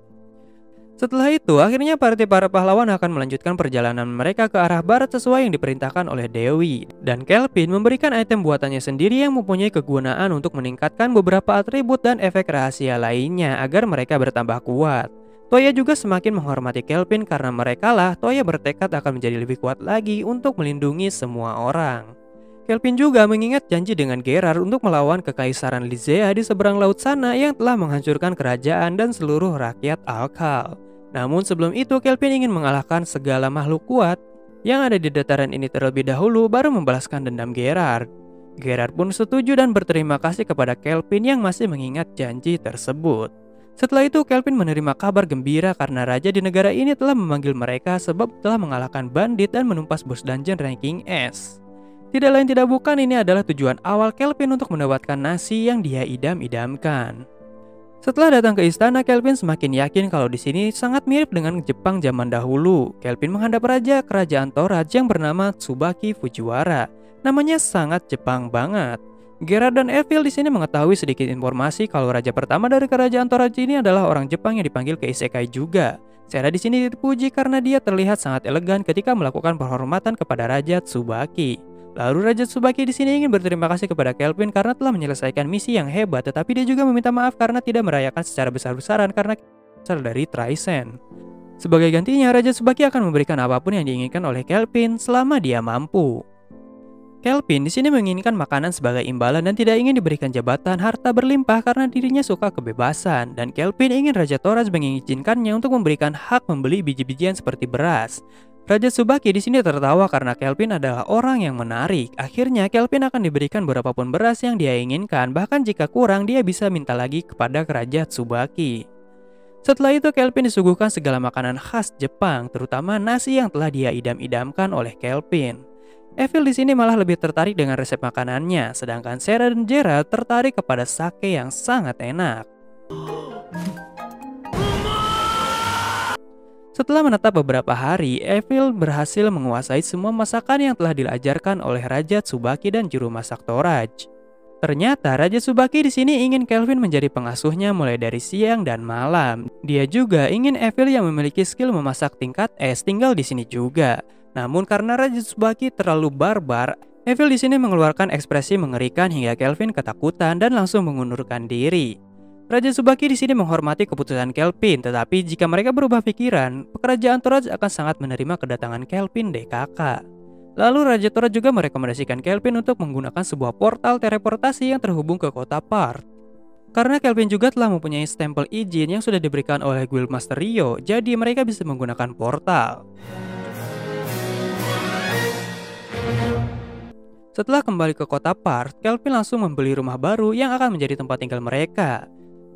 Setelah itu, akhirnya partai para pahlawan akan melanjutkan perjalanan mereka ke arah barat sesuai yang diperintahkan oleh Dewi. Dan Kelvin memberikan item buatannya sendiri yang mempunyai kegunaan untuk meningkatkan beberapa atribut dan efek rahasia lainnya agar mereka bertambah kuat. Toya juga semakin menghormati Kelvin karena merekalah Toya bertekad akan menjadi lebih kuat lagi untuk melindungi semua orang. Kelvin juga mengingat janji dengan Gerard untuk melawan kekaisaran Lizea di seberang laut sana yang telah menghancurkan kerajaan dan seluruh rakyat Alkal. Namun sebelum itu Kelvin ingin mengalahkan segala makhluk kuat yang ada di dataran ini terlebih dahulu baru membalaskan dendam Gerard. Gerard pun setuju dan berterima kasih kepada Kelvin yang masih mengingat janji tersebut. Setelah itu Kelvin menerima kabar gembira karena raja di negara ini telah memanggil mereka sebab telah mengalahkan bandit dan menumpas bos dungeon ranking S. Tidak lain tidak bukan ini adalah tujuan awal Kelvin untuk mendapatkan nasi yang dia idam-idamkan. Setelah datang ke istana, Kelvin semakin yakin kalau di sini sangat mirip dengan Jepang zaman dahulu. Kelvin menghadap raja kerajaan Toradj yang bernama Tsubaki Fujiwara. Namanya sangat Jepang banget. Gerard dan Evil di sini mengetahui sedikit informasi kalau raja pertama dari kerajaan Toradj ini adalah orang Jepang yang dipanggil ke Isekai juga. Sera di sini dipuji karena dia terlihat sangat elegan ketika melakukan penghormatan kepada Raja Tsubaki. Lalu Raja Tsubaki di sini ingin berterima kasih kepada Kelvin karena telah menyelesaikan misi yang hebat, tetapi dia juga meminta maaf karena tidak merayakan secara besar-besaran karena asal dari Traisen. Sebagai gantinya, Raja Tsubaki akan memberikan apapun yang diinginkan oleh Kelvin selama dia mampu. Kelvin di sini menginginkan makanan sebagai imbalan dan tidak ingin diberikan jabatan harta berlimpah karena dirinya suka kebebasan, dan Kelvin ingin Raja Toradj mengizinkannya untuk memberikan hak membeli biji-bijian seperti beras. Raja Tsubaki di sini tertawa karena Kelvin adalah orang yang menarik. Akhirnya Kelvin akan diberikan berapapun beras yang dia inginkan, bahkan jika kurang dia bisa minta lagi kepada Raja Tsubaki. Setelah itu Kelvin disuguhkan segala makanan khas Jepang, terutama nasi yang telah dia idam-idamkan oleh Kelvin. Evil di sini malah lebih tertarik dengan resep makanannya, sedangkan Sera dan Gerald tertarik kepada sake yang sangat enak. Setelah menetap beberapa hari, Evil berhasil menguasai semua masakan yang telah diajarkan oleh Raja Tsubaki dan juru masak Toradj. Ternyata Raja Tsubaki di sini ingin Kelvin menjadi pengasuhnya mulai dari siang dan malam. Dia juga ingin Evil yang memiliki skill memasak tingkat S tinggal di sini juga. Namun karena Raja Tsubaki terlalu barbar, Evil di sini mengeluarkan ekspresi mengerikan hingga Kelvin ketakutan dan langsung mengundurkan diri. Raja Tsubaki di sini menghormati keputusan Kelvin, tetapi jika mereka berubah pikiran, kerajaan Toradj akan sangat menerima kedatangan Kelvin DKK. Lalu Raja Toradj juga merekomendasikan Kelvin untuk menggunakan sebuah portal teleportasi yang terhubung ke kota Part. Karena Kelvin juga telah mempunyai stempel izin yang sudah diberikan oleh Guildmaster Rio, jadi mereka bisa menggunakan portal. Setelah kembali ke kota Part, Kelvin langsung membeli rumah baru yang akan menjadi tempat tinggal mereka.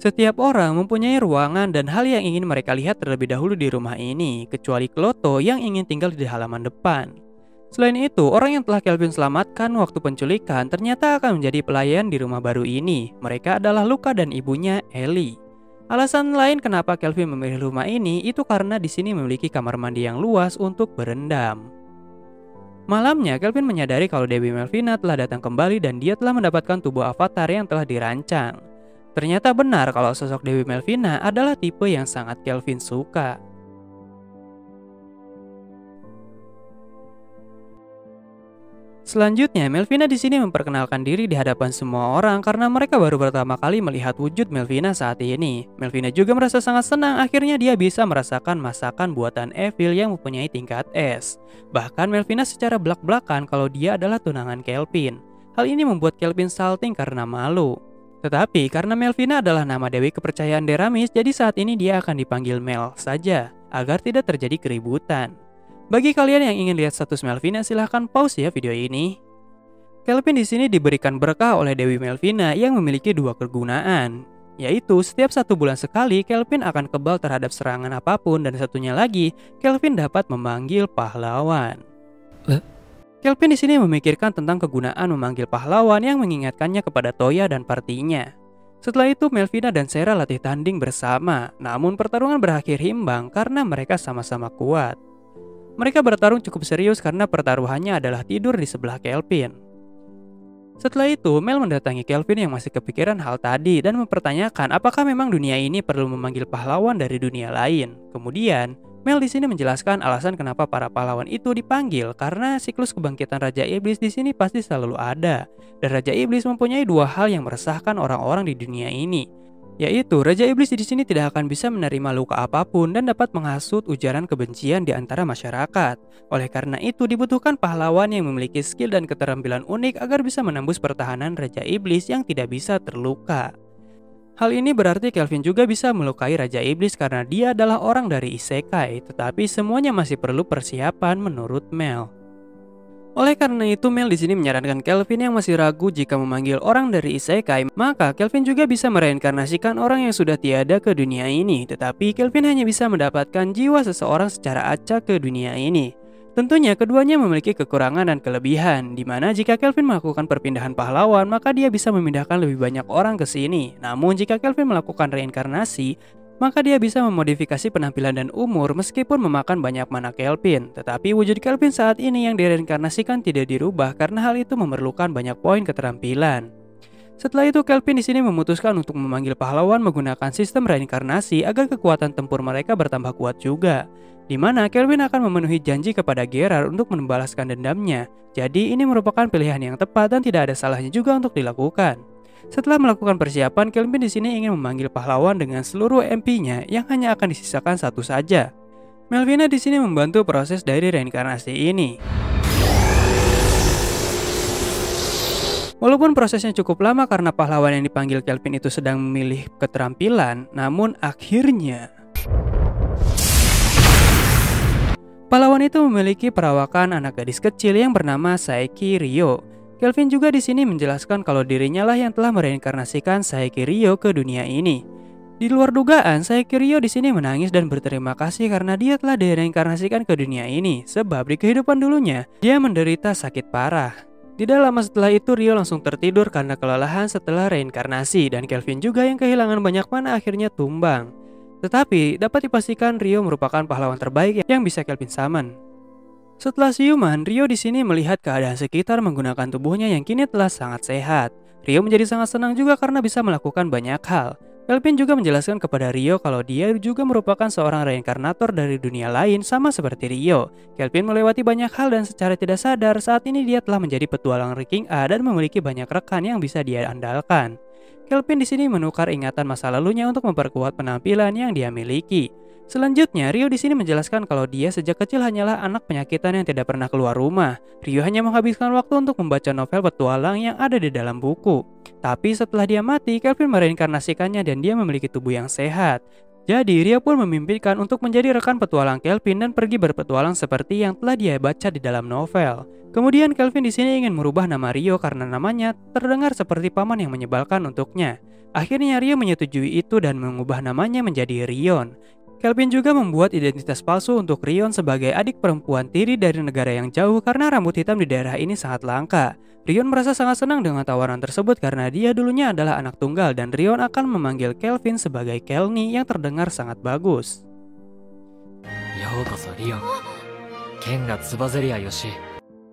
Setiap orang mempunyai ruangan dan hal yang ingin mereka lihat terlebih dahulu di rumah ini, kecuali Kloto yang ingin tinggal di halaman depan. Selain itu, orang yang telah Kelvin selamatkan waktu penculikan ternyata akan menjadi pelayan di rumah baru ini. Mereka adalah Luka dan ibunya, Ellie. Alasan lain kenapa Kelvin memilih rumah ini itu karena di sini memiliki kamar mandi yang luas untuk berendam. Malamnya, Kelvin menyadari kalau Dewi Melvina telah datang kembali dan dia telah mendapatkan tubuh avatar yang telah dirancang. Ternyata benar kalau sosok Dewi Melvina adalah tipe yang sangat Kelvin suka. Selanjutnya, Melvina di sini memperkenalkan diri di hadapan semua orang karena mereka baru pertama kali melihat wujud Melvina saat ini. Melvina juga merasa sangat senang akhirnya dia bisa merasakan masakan buatan Evil yang mempunyai tingkat S. Bahkan Melvina secara belak-belakan kalau dia adalah tunangan Kelvin. Hal ini membuat Kelvin salting karena malu. Tetapi karena Melvina adalah nama dewi kepercayaan Deramis, jadi saat ini dia akan dipanggil Mel saja agar tidak terjadi keributan. Bagi kalian yang ingin lihat status Melvina, silahkan pause ya video ini. Kelvin di sini diberikan berkah oleh Dewi Melvina yang memiliki dua kegunaan, yaitu setiap 1 bulan sekali Kelvin akan kebal terhadap serangan apapun, dan satunya lagi Kelvin dapat memanggil pahlawan. Kelvin di sini memikirkan tentang kegunaan memanggil pahlawan yang mengingatkannya kepada Toya dan partinya. Setelah itu Melvina dan Sera latih tanding bersama, namun pertarungan berakhir imbang karena mereka sama-sama kuat. Mereka bertarung cukup serius karena pertaruhannya adalah tidur di sebelah Kelvin. Setelah itu, Mel mendatangi Kelvin yang masih kepikiran hal tadi dan mempertanyakan apakah memang dunia ini perlu memanggil pahlawan dari dunia lain. Kemudian, Mel di sini menjelaskan alasan kenapa para pahlawan itu dipanggil karena siklus kebangkitan Raja Iblis di sini pasti selalu ada. Dan Raja Iblis mempunyai 2 hal yang meresahkan orang-orang di dunia ini, yaitu Raja Iblis di sini tidak akan bisa menerima luka apapun dan dapat menghasut ujaran kebencian di antara masyarakat. Oleh karena itu dibutuhkan pahlawan yang memiliki skill dan keterampilan unik agar bisa menembus pertahanan Raja Iblis yang tidak bisa terluka. Hal ini berarti Kelvin juga bisa melukai Raja Iblis karena dia adalah orang dari Isekai, tetapi semuanya masih perlu persiapan menurut Mel. Oleh karena itu, Mel di sini menyarankan Kelvin yang masih ragu jika memanggil orang dari Isekai, maka Kelvin juga bisa mereinkarnasikan orang yang sudah tiada ke dunia ini, tetapi Kelvin hanya bisa mendapatkan jiwa seseorang secara acak ke dunia ini. Tentunya keduanya memiliki kekurangan dan kelebihan, di mana jika Kelvin melakukan perpindahan pahlawan, maka dia bisa memindahkan lebih banyak orang ke sini. Namun jika Kelvin melakukan reinkarnasi, maka dia bisa memodifikasi penampilan dan umur meskipun memakan banyak mana Kelvin. Tetapi wujud Kelvin saat ini yang direinkarnasikan tidak dirubah karena hal itu memerlukan banyak poin keterampilan. Setelah itu Kelvin di sini memutuskan untuk memanggil pahlawan menggunakan sistem reinkarnasi agar kekuatan tempur mereka bertambah kuat juga. Di mana Kelvin akan memenuhi janji kepada Gerard untuk membalaskan dendamnya. Jadi ini merupakan pilihan yang tepat dan tidak ada salahnya juga untuk dilakukan. Setelah melakukan persiapan, Kelvin di sini ingin memanggil pahlawan dengan seluruh MP-nya yang hanya akan disisakan 1 saja. Melvina di sini membantu proses dari reinkarnasi ini. Walaupun prosesnya cukup lama karena pahlawan yang dipanggil Kelvin itu sedang memilih keterampilan, namun akhirnya pahlawan itu memiliki perawakan anak gadis kecil yang bernama Saeki Ryo. Kelvin juga di sini menjelaskan kalau dirinya lah yang telah mereinkarnasikan Saeki Ryo ke dunia ini. Di luar dugaan, Saeki Ryo di sini menangis dan berterima kasih karena dia telah direinkarnasikan ke dunia ini, sebab di kehidupan dulunya dia menderita sakit parah. Tidak lama setelah itu Ryo langsung tertidur karena kelelahan setelah reinkarnasi, dan Kelvin juga yang kehilangan banyak mana akhirnya tumbang. Tetapi dapat dipastikan Ryo merupakan pahlawan terbaik yang bisa Kelvin summon. Setelah siuman, Ryo di sini melihat keadaan sekitar menggunakan tubuhnya yang kini telah sangat sehat. Ryo menjadi sangat senang juga karena bisa melakukan banyak hal. Kelvin juga menjelaskan kepada Ryo kalau dia juga merupakan seorang reinkarnator dari dunia lain sama seperti Ryo. Kelvin melewati banyak hal dan secara tidak sadar saat ini dia telah menjadi petualang ranking A dan memiliki banyak rekan yang bisa dia andalkan. Kelvin di sini menukar ingatan masa lalunya untuk memperkuat penampilan yang dia miliki. Selanjutnya, Ryo di sini menjelaskan kalau dia sejak kecil hanyalah anak penyakitan yang tidak pernah keluar rumah. Ryo hanya menghabiskan waktu untuk membaca novel petualang yang ada di dalam buku. Tapi setelah dia mati, Kelvin mereinkarnasikannya dan dia memiliki tubuh yang sehat. Jadi, Ryo pun memimpikan untuk menjadi rekan petualang Kelvin dan pergi berpetualang seperti yang telah dia baca di dalam novel. Kemudian Kelvin di sini ingin merubah nama Ryo karena namanya terdengar seperti paman yang menyebalkan untuknya. Akhirnya Ryo menyetujui itu dan mengubah namanya menjadi Rion. Kelvin juga membuat identitas palsu untuk Rion sebagai adik perempuan tiri dari negara yang jauh karena rambut hitam di daerah ini sangat langka. Rion merasa sangat senang dengan tawaran tersebut karena dia dulunya adalah anak tunggal dan Rion akan memanggil Kelvin sebagai Kelni yang terdengar sangat bagus.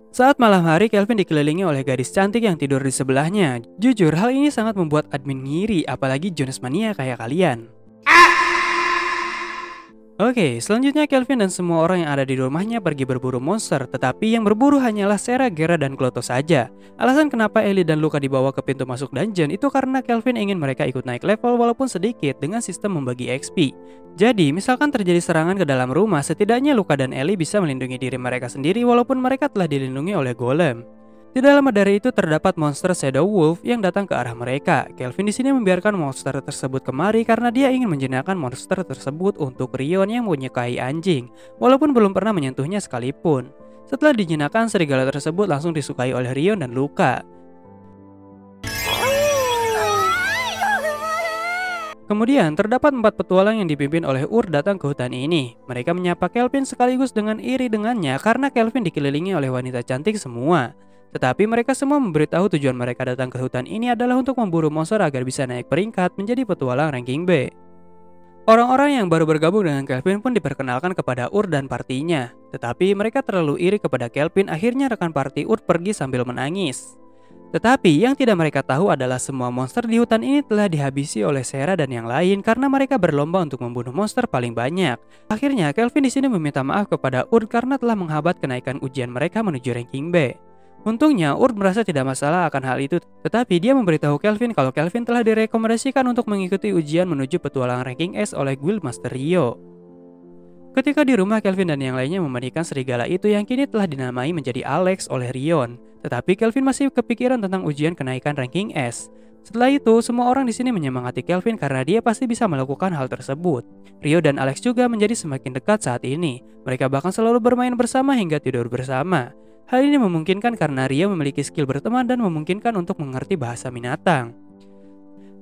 Saat malam hari, Kelvin dikelilingi oleh gadis cantik yang tidur di sebelahnya. Jujur, hal ini sangat membuat admin ngiri, apalagi Jonas Mania kayak kalian. Oke, selanjutnya Kelvin dan semua orang yang ada di rumahnya pergi berburu monster, tetapi yang berburu hanyalah Sarah, Gera, dan Kloto saja. Alasan kenapa Ellie dan Luka dibawa ke pintu masuk dungeon itu karena Kelvin ingin mereka ikut naik level walaupun sedikit dengan sistem membagi XP. Jadi, misalkan terjadi serangan ke dalam rumah, setidaknya Luka dan Ellie bisa melindungi diri mereka sendiri walaupun mereka telah dilindungi oleh golem. Tidak lama dari itu terdapat monster Shadow Wolf yang datang ke arah mereka. Kelvin di sini membiarkan monster tersebut kemari karena dia ingin menjinakkan monster tersebut untuk Rion yang menyukai anjing, walaupun belum pernah menyentuhnya sekalipun. Setelah dijinakkan, serigala tersebut langsung disukai oleh Rion dan Luka. Kemudian, terdapat 4 petualang yang dipimpin oleh Ur datang ke hutan ini. Mereka menyapa Kelvin sekaligus dengan iri dengannya karena Kelvin dikelilingi oleh wanita cantik semua. Tetapi mereka semua memberitahu tujuan mereka datang ke hutan ini adalah untuk memburu monster agar bisa naik peringkat menjadi petualang ranking B. Orang-orang yang baru bergabung dengan Kelvin pun diperkenalkan kepada Ur dan partinya. Tetapi mereka terlalu iri kepada Kelvin, akhirnya rekan parti Ur pergi sambil menangis. Tetapi yang tidak mereka tahu adalah semua monster di hutan ini telah dihabisi oleh Sarah dan yang lain karena mereka berlomba untuk membunuh monster paling banyak. Akhirnya Kelvin di sini meminta maaf kepada Ur karena telah menghambat kenaikan ujian mereka menuju ranking B. Untungnya, Ur merasa tidak masalah akan hal itu, tetapi dia memberitahu Kelvin kalau Kelvin telah direkomendasikan untuk mengikuti ujian menuju petualang ranking S oleh Guildmaster Rio. Ketika di rumah, Kelvin dan yang lainnya memandikan serigala itu yang kini telah dinamai menjadi Alex oleh Rion, tetapi Kelvin masih kepikiran tentang ujian kenaikan ranking S. Setelah itu, semua orang di sini menyemangati Kelvin karena dia pasti bisa melakukan hal tersebut. Rio dan Alex juga menjadi semakin dekat saat ini. Mereka bahkan selalu bermain bersama hingga tidur bersama. Hal ini memungkinkan karena Rio memiliki skill berteman dan memungkinkan untuk mengerti bahasa binatang.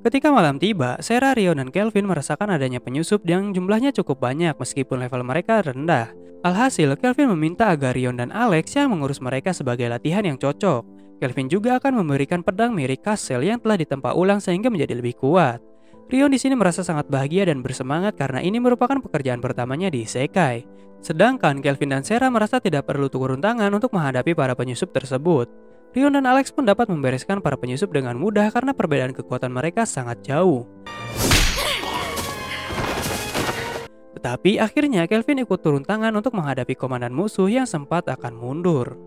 Ketika malam tiba, Sarah, Rio, dan Kelvin merasakan adanya penyusup yang jumlahnya cukup banyak meskipun level mereka rendah. Alhasil, Kelvin meminta agar Rion dan Alex yang mengurus mereka sebagai latihan yang cocok. Kelvin juga akan memberikan pedang mirip Castle yang telah ditempa ulang sehingga menjadi lebih kuat. Rion di sini merasa sangat bahagia dan bersemangat karena ini merupakan pekerjaan pertamanya di Isekai. Sedangkan Kelvin dan Sarah merasa tidak perlu turun tangan untuk menghadapi para penyusup tersebut. Rion dan Alex pun dapat membereskan para penyusup dengan mudah karena perbedaan kekuatan mereka sangat jauh. Tetapi akhirnya Kelvin ikut turun tangan untuk menghadapi komandan musuh yang sempat akan mundur.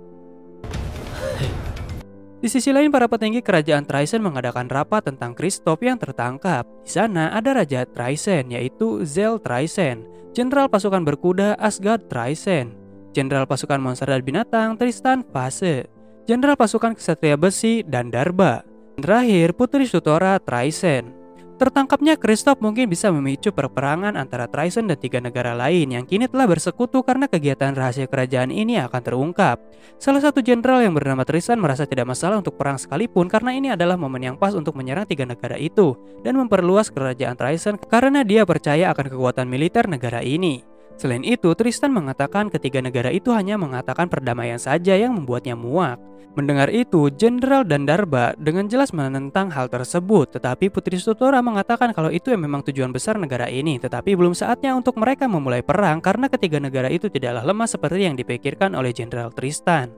Di sisi lain, para petinggi kerajaan Trysen mengadakan rapat tentang Kristoff yang tertangkap. Di sana ada Raja Trysen, yaitu Zell Trysen, Jenderal Pasukan Berkuda Asgard Trysen, Jenderal Pasukan Monster dan Binatang Tristan Vase, Jenderal Pasukan Ksatria Besi dan Darba, dan terakhir Putri Sutora Trysen. Tertangkapnya Kristoff mungkin bisa memicu perperangan antara Trysen dan 3 negara lain yang kini telah bersekutu karena kegiatan rahasia kerajaan ini akan terungkap. Salah satu jenderal yang bernama Tristan merasa tidak masalah untuk perang sekalipun karena ini adalah momen yang pas untuk menyerang 3 negara itu dan memperluas kerajaan Trysen karena dia percaya akan kekuatan militer negara ini. Selain itu, Tristan mengatakan ketiga negara itu hanya mengatakan perdamaian saja yang membuatnya muak. Mendengar itu, Jenderal dan Darba dengan jelas menentang hal tersebut, tetapi Putri Sutora mengatakan kalau itu memang tujuan besar negara ini, tetapi belum saatnya untuk mereka memulai perang karena ketiga negara itu tidaklah lemah seperti yang dipikirkan oleh Jenderal Tristan.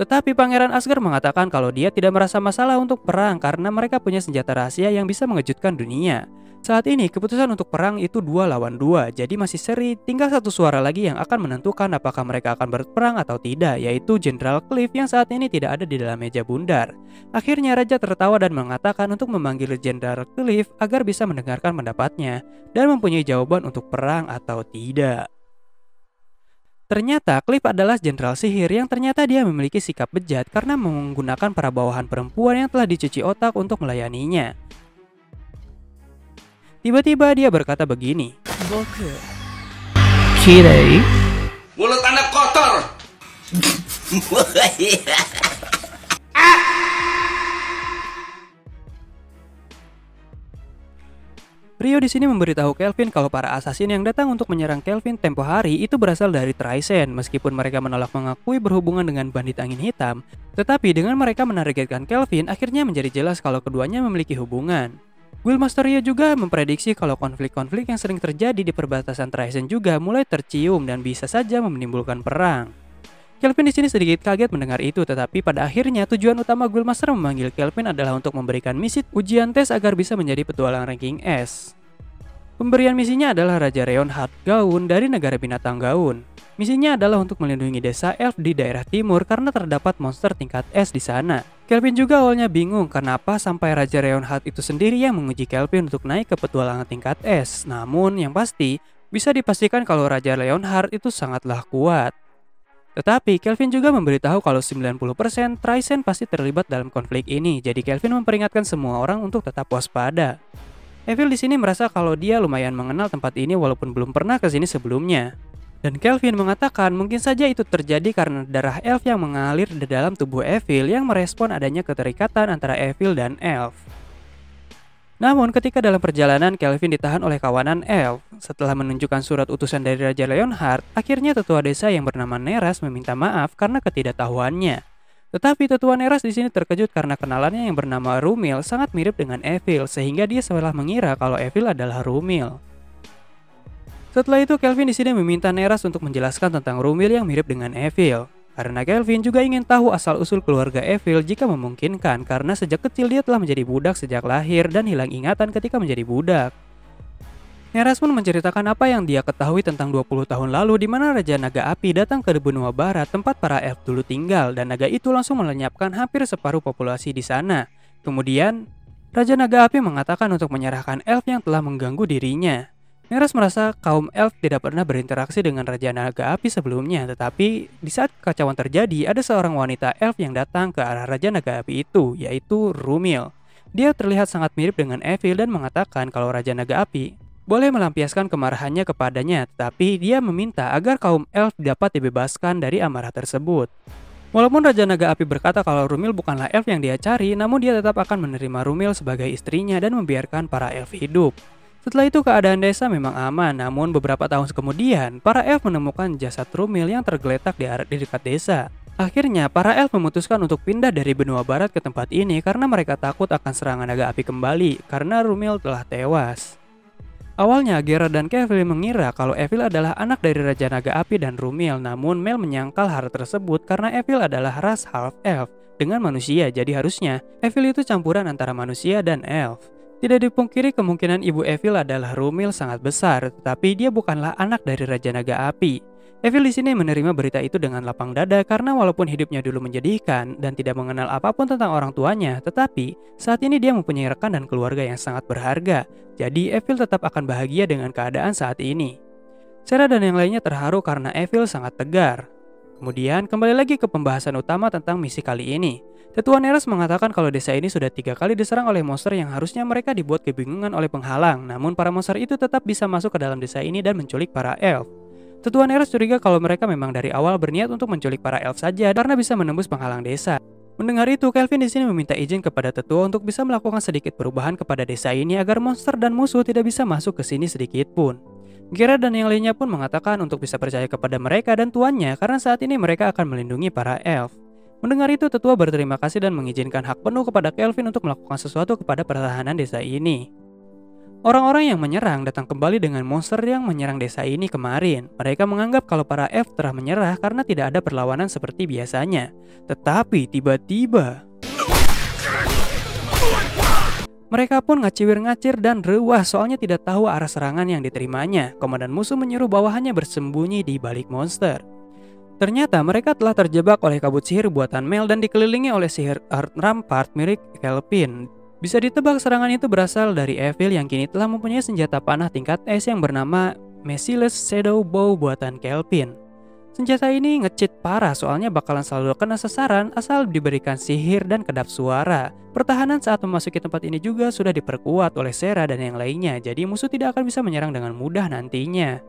Tetapi Pangeran Asgard mengatakan kalau dia tidak merasa masalah untuk perang karena mereka punya senjata rahasia yang bisa mengejutkan dunia. Saat ini keputusan untuk perang itu 2 lawan 2, jadi masih seri, tinggal satu suara lagi yang akan menentukan apakah mereka akan berperang atau tidak, yaitu Jenderal Cliff yang saat ini tidak ada di dalam meja bundar. Akhirnya Raja tertawa dan mengatakan untuk memanggil Jenderal Cliff agar bisa mendengarkan pendapatnya dan mempunyai jawaban untuk perang atau tidak. Ternyata Cliff adalah jenderal sihir yang ternyata dia memiliki sikap bejat karena menggunakan para bawahan perempuan yang telah dicuci otak untuk melayaninya. Tiba-tiba dia berkata begini, Kirei. Mulut Anda kotor. Rio di sini memberitahu Kelvin kalau para asasin yang datang untuk menyerang Kelvin tempo hari itu berasal dari Trysen. Meskipun mereka menolak mengakui berhubungan dengan bandit angin hitam, tetapi dengan mereka menargetkan Kelvin, akhirnya menjadi jelas kalau keduanya memiliki hubungan. Guildmaster Rio juga memprediksi kalau konflik-konflik yang sering terjadi di perbatasan Trysen juga mulai tercium dan bisa saja menimbulkan perang. Kelvin di sini sedikit kaget mendengar itu, tetapi pada akhirnya tujuan utama Guildmaster memanggil Kelvin adalah untuk memberikan misi ujian tes agar bisa menjadi petualang ranking S. Pemberian misinya adalah Raja Leonhard Gaun dari negara binatang Gaun. Misinya adalah untuk melindungi desa elf di daerah timur karena terdapat monster tingkat S di sana. Kelvin juga awalnya bingung kenapa sampai Raja Leonhard itu sendiri yang menguji Kelvin untuk naik ke petualangan tingkat S. Namun yang pasti, bisa dipastikan kalau Raja Leonhard itu sangatlah kuat. Tetapi Kelvin juga memberitahu kalau 90% Trycen pasti terlibat dalam konflik ini, jadi Kelvin memperingatkan semua orang untuk tetap waspada. Evil di sini merasa kalau dia lumayan mengenal tempat ini walaupun belum pernah ke sini sebelumnya. Dan Kelvin mengatakan mungkin saja itu terjadi karena darah elf yang mengalir di dalam tubuh Evil yang merespon adanya keterikatan antara Evil dan elf. Namun ketika dalam perjalanan Kelvin ditahan oleh kawanan elf, setelah menunjukkan surat utusan dari Raja Leonhard, akhirnya tetua desa yang bernama Neras meminta maaf karena ketidaktahuannya. Tetapi tetua Neras di sini terkejut karena kenalannya yang bernama Rumil sangat mirip dengan Evil sehingga dia salah mengira kalau Evil adalah Rumil. Setelah itu Kelvin di sini meminta Neras untuk menjelaskan tentang Rumil yang mirip dengan Evil. Karena Kelvin juga ingin tahu asal-usul keluarga Evil jika memungkinkan karena sejak kecil dia telah menjadi budak sejak lahir dan hilang ingatan ketika menjadi budak. Neras pun menceritakan apa yang dia ketahui tentang 20 tahun lalu di mana Raja Naga Api datang ke benua barat tempat para elf dulu tinggal dan naga itu langsung melenyapkan hampir separuh populasi di sana. Kemudian, Raja Naga Api mengatakan untuk menyerahkan elf yang telah mengganggu dirinya. Neras merasa kaum elf tidak pernah berinteraksi dengan Raja Naga Api sebelumnya, tetapi di saat kekacauan terjadi, ada seorang wanita elf yang datang ke arah Raja Naga Api itu, yaitu Rumil. Dia terlihat sangat mirip dengan Evil dan mengatakan kalau Raja Naga Api boleh melampiaskan kemarahannya kepadanya, tetapi dia meminta agar kaum elf dapat dibebaskan dari amarah tersebut. Walaupun Raja Naga Api berkata kalau Rumil bukanlah elf yang dia cari, namun dia tetap akan menerima Rumil sebagai istrinya dan membiarkan para elf hidup. Setelah itu keadaan desa memang aman, namun beberapa tahun kemudian, para elf menemukan jasad Rumil yang tergeletak di dekat desa. Akhirnya, para elf memutuskan untuk pindah dari benua barat ke tempat ini karena mereka takut akan serangan naga api kembali, karena Rumil telah tewas. Awalnya, Gerard dan Kevin mengira kalau Evil adalah anak dari Raja Naga Api dan Rumil, namun Mel menyangkal hal tersebut karena Evil adalah ras half-elf dengan manusia, jadi harusnya Evil itu campuran antara manusia dan elf. Tidak dipungkiri kemungkinan ibu Evil adalah Rumil sangat besar, tetapi dia bukanlah anak dari Raja Naga Api. Evil di sini menerima berita itu dengan lapang dada karena walaupun hidupnya dulu menjadikan dan tidak mengenal apapun tentang orang tuanya, tetapi saat ini dia mempunyai rekan dan keluarga yang sangat berharga. Jadi Evil tetap akan bahagia dengan keadaan saat ini. Sarah dan yang lainnya terharu karena Evil sangat tegar. Kemudian kembali lagi ke pembahasan utama tentang misi kali ini. Tetua Neras mengatakan kalau desa ini sudah 3 kali diserang oleh monster yang harusnya mereka dibuat kebingungan oleh penghalang, namun para monster itu tetap bisa masuk ke dalam desa ini dan menculik para elf. Tetua Neras curiga kalau mereka memang dari awal berniat untuk menculik para elf saja karena bisa menembus penghalang desa. Mendengar itu, Kelvin di sini meminta izin kepada tetua untuk bisa melakukan sedikit perubahan kepada desa ini agar monster dan musuh tidak bisa masuk ke sini sedikit pun. Gerard dan yang lainnya pun mengatakan untuk bisa percaya kepada mereka dan tuannya karena saat ini mereka akan melindungi para elf. Mendengar itu, tetua berterima kasih dan mengizinkan hak penuh kepada Kelvin untuk melakukan sesuatu kepada pertahanan desa ini. Orang-orang yang menyerang datang kembali dengan monster yang menyerang desa ini kemarin. Mereka menganggap kalau para elf telah menyerah karena tidak ada perlawanan seperti biasanya. Tetapi tiba-tiba mereka pun ngaciwir-ngacir dan rewah soalnya tidak tahu arah serangan yang diterimanya. Komandan musuh menyuruh bawahannya bersembunyi di balik monster. Ternyata mereka telah terjebak oleh kabut sihir buatan Mel dan dikelilingi oleh sihir art rampart milik Kelvin. Bisa ditebak serangan itu berasal dari Evil yang kini telah mempunyai senjata panah tingkat S yang bernama Merciless Shadow Bow buatan Kelvin. Senjata ini nge-cheat parah soalnya bakalan selalu kena sasaran asal diberikan sihir dan kedap suara. Pertahanan saat memasuki tempat ini juga sudah diperkuat oleh Sarah dan yang lainnya, jadi musuh tidak akan bisa menyerang dengan mudah nantinya.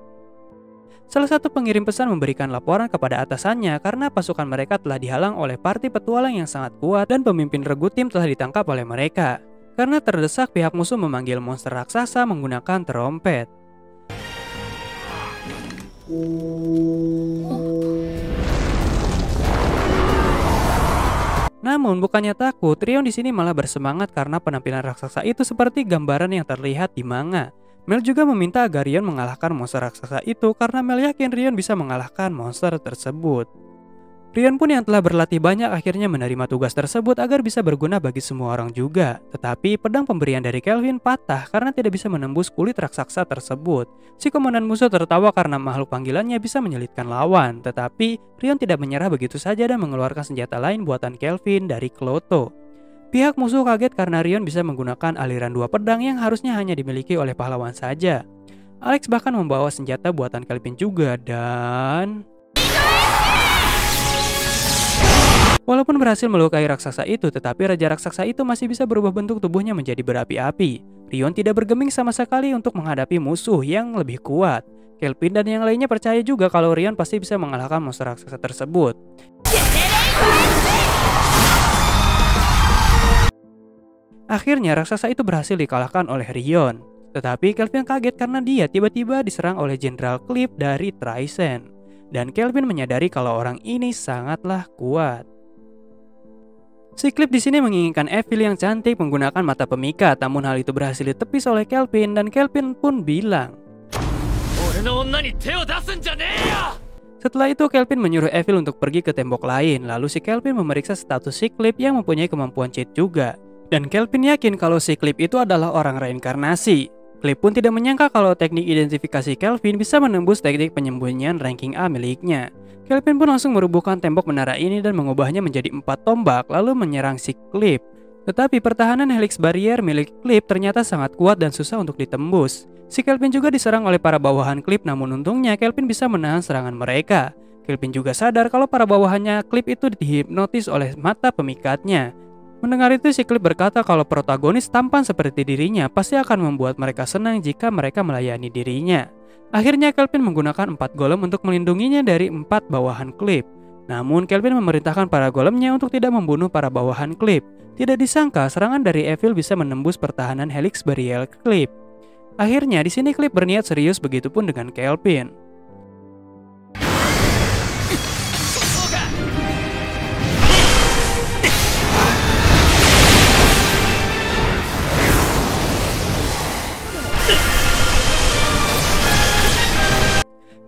Salah satu pengirim pesan memberikan laporan kepada atasannya karena pasukan mereka telah dihalang oleh parti petualang yang sangat kuat dan pemimpin regu tim telah ditangkap oleh mereka. Karena terdesak, pihak musuh memanggil monster raksasa menggunakan trompet. Namun bukannya takut, Rion di sini malah bersemangat karena penampilan raksasa itu seperti gambaran yang terlihat di manga. Mel juga meminta agar Rion mengalahkan monster raksasa itu karena Mel yakin Rion bisa mengalahkan monster tersebut. Rion pun yang telah berlatih banyak akhirnya menerima tugas tersebut agar bisa berguna bagi semua orang juga. Tetapi pedang pemberian dari Kelvin patah karena tidak bisa menembus kulit raksasa tersebut. Si komandan musuh tertawa karena makhluk panggilannya bisa menyulitkan lawan. Tetapi Rion tidak menyerah begitu saja dan mengeluarkan senjata lain buatan Kelvin dari Kloto. Pihak musuh kaget karena Rion bisa menggunakan aliran dua pedang yang harusnya hanya dimiliki oleh pahlawan saja. Alex bahkan membawa senjata buatan Kelvin juga dan... Walaupun berhasil melukai raksasa itu, tetapi raja raksasa itu masih bisa berubah bentuk tubuhnya menjadi berapi-api. Rion tidak bergeming sama sekali untuk menghadapi musuh yang lebih kuat. Kelvin dan yang lainnya percaya juga kalau Rion pasti bisa mengalahkan monster raksasa tersebut. Akhirnya raksasa itu berhasil dikalahkan oleh Rion. Tetapi Kelvin kaget karena dia tiba-tiba diserang oleh Jenderal Cliff dari Trisent. Dan Kelvin menyadari kalau orang ini sangatlah kuat. Si Cliff di sini menginginkan Evil yang cantik menggunakan mata pemikat, namun hal itu berhasil ditepis oleh Kelvin dan Kelvin pun bilang, setelah itu Kelvin menyuruh Evil untuk pergi ke tembok lain, lalu si Kelvin memeriksa status si Cliff yang mempunyai kemampuan cheat juga. Dan Kelvin yakin kalau si Cliff itu adalah orang reinkarnasi. Cliff pun tidak menyangka kalau teknik identifikasi Kelvin bisa menembus teknik penyembunyian ranking A miliknya. Kelvin pun langsung merubuhkan tembok menara ini dan mengubahnya menjadi 4 tombak lalu menyerang si Cliff. Tetapi pertahanan Helix Barrier milik Cliff ternyata sangat kuat dan susah untuk ditembus. Si Kelvin juga diserang oleh para bawahan Cliff, namun untungnya Kelvin bisa menahan serangan mereka. Kelvin juga sadar kalau para bawahannya Cliff itu dihipnotis oleh mata pemikatnya. Mendengar itu si Cliff berkata kalau protagonis tampan seperti dirinya pasti akan membuat mereka senang jika mereka melayani dirinya. Akhirnya Kelvin menggunakan 4 golem untuk melindunginya dari 4 bawahan Cliff. Namun Kelvin memerintahkan para golemnya untuk tidak membunuh para bawahan Cliff. Tidak disangka serangan dari Evil bisa menembus pertahanan Helix Barrier Cliff. Akhirnya di sini Cliff berniat serius, begitupun dengan Kelvin.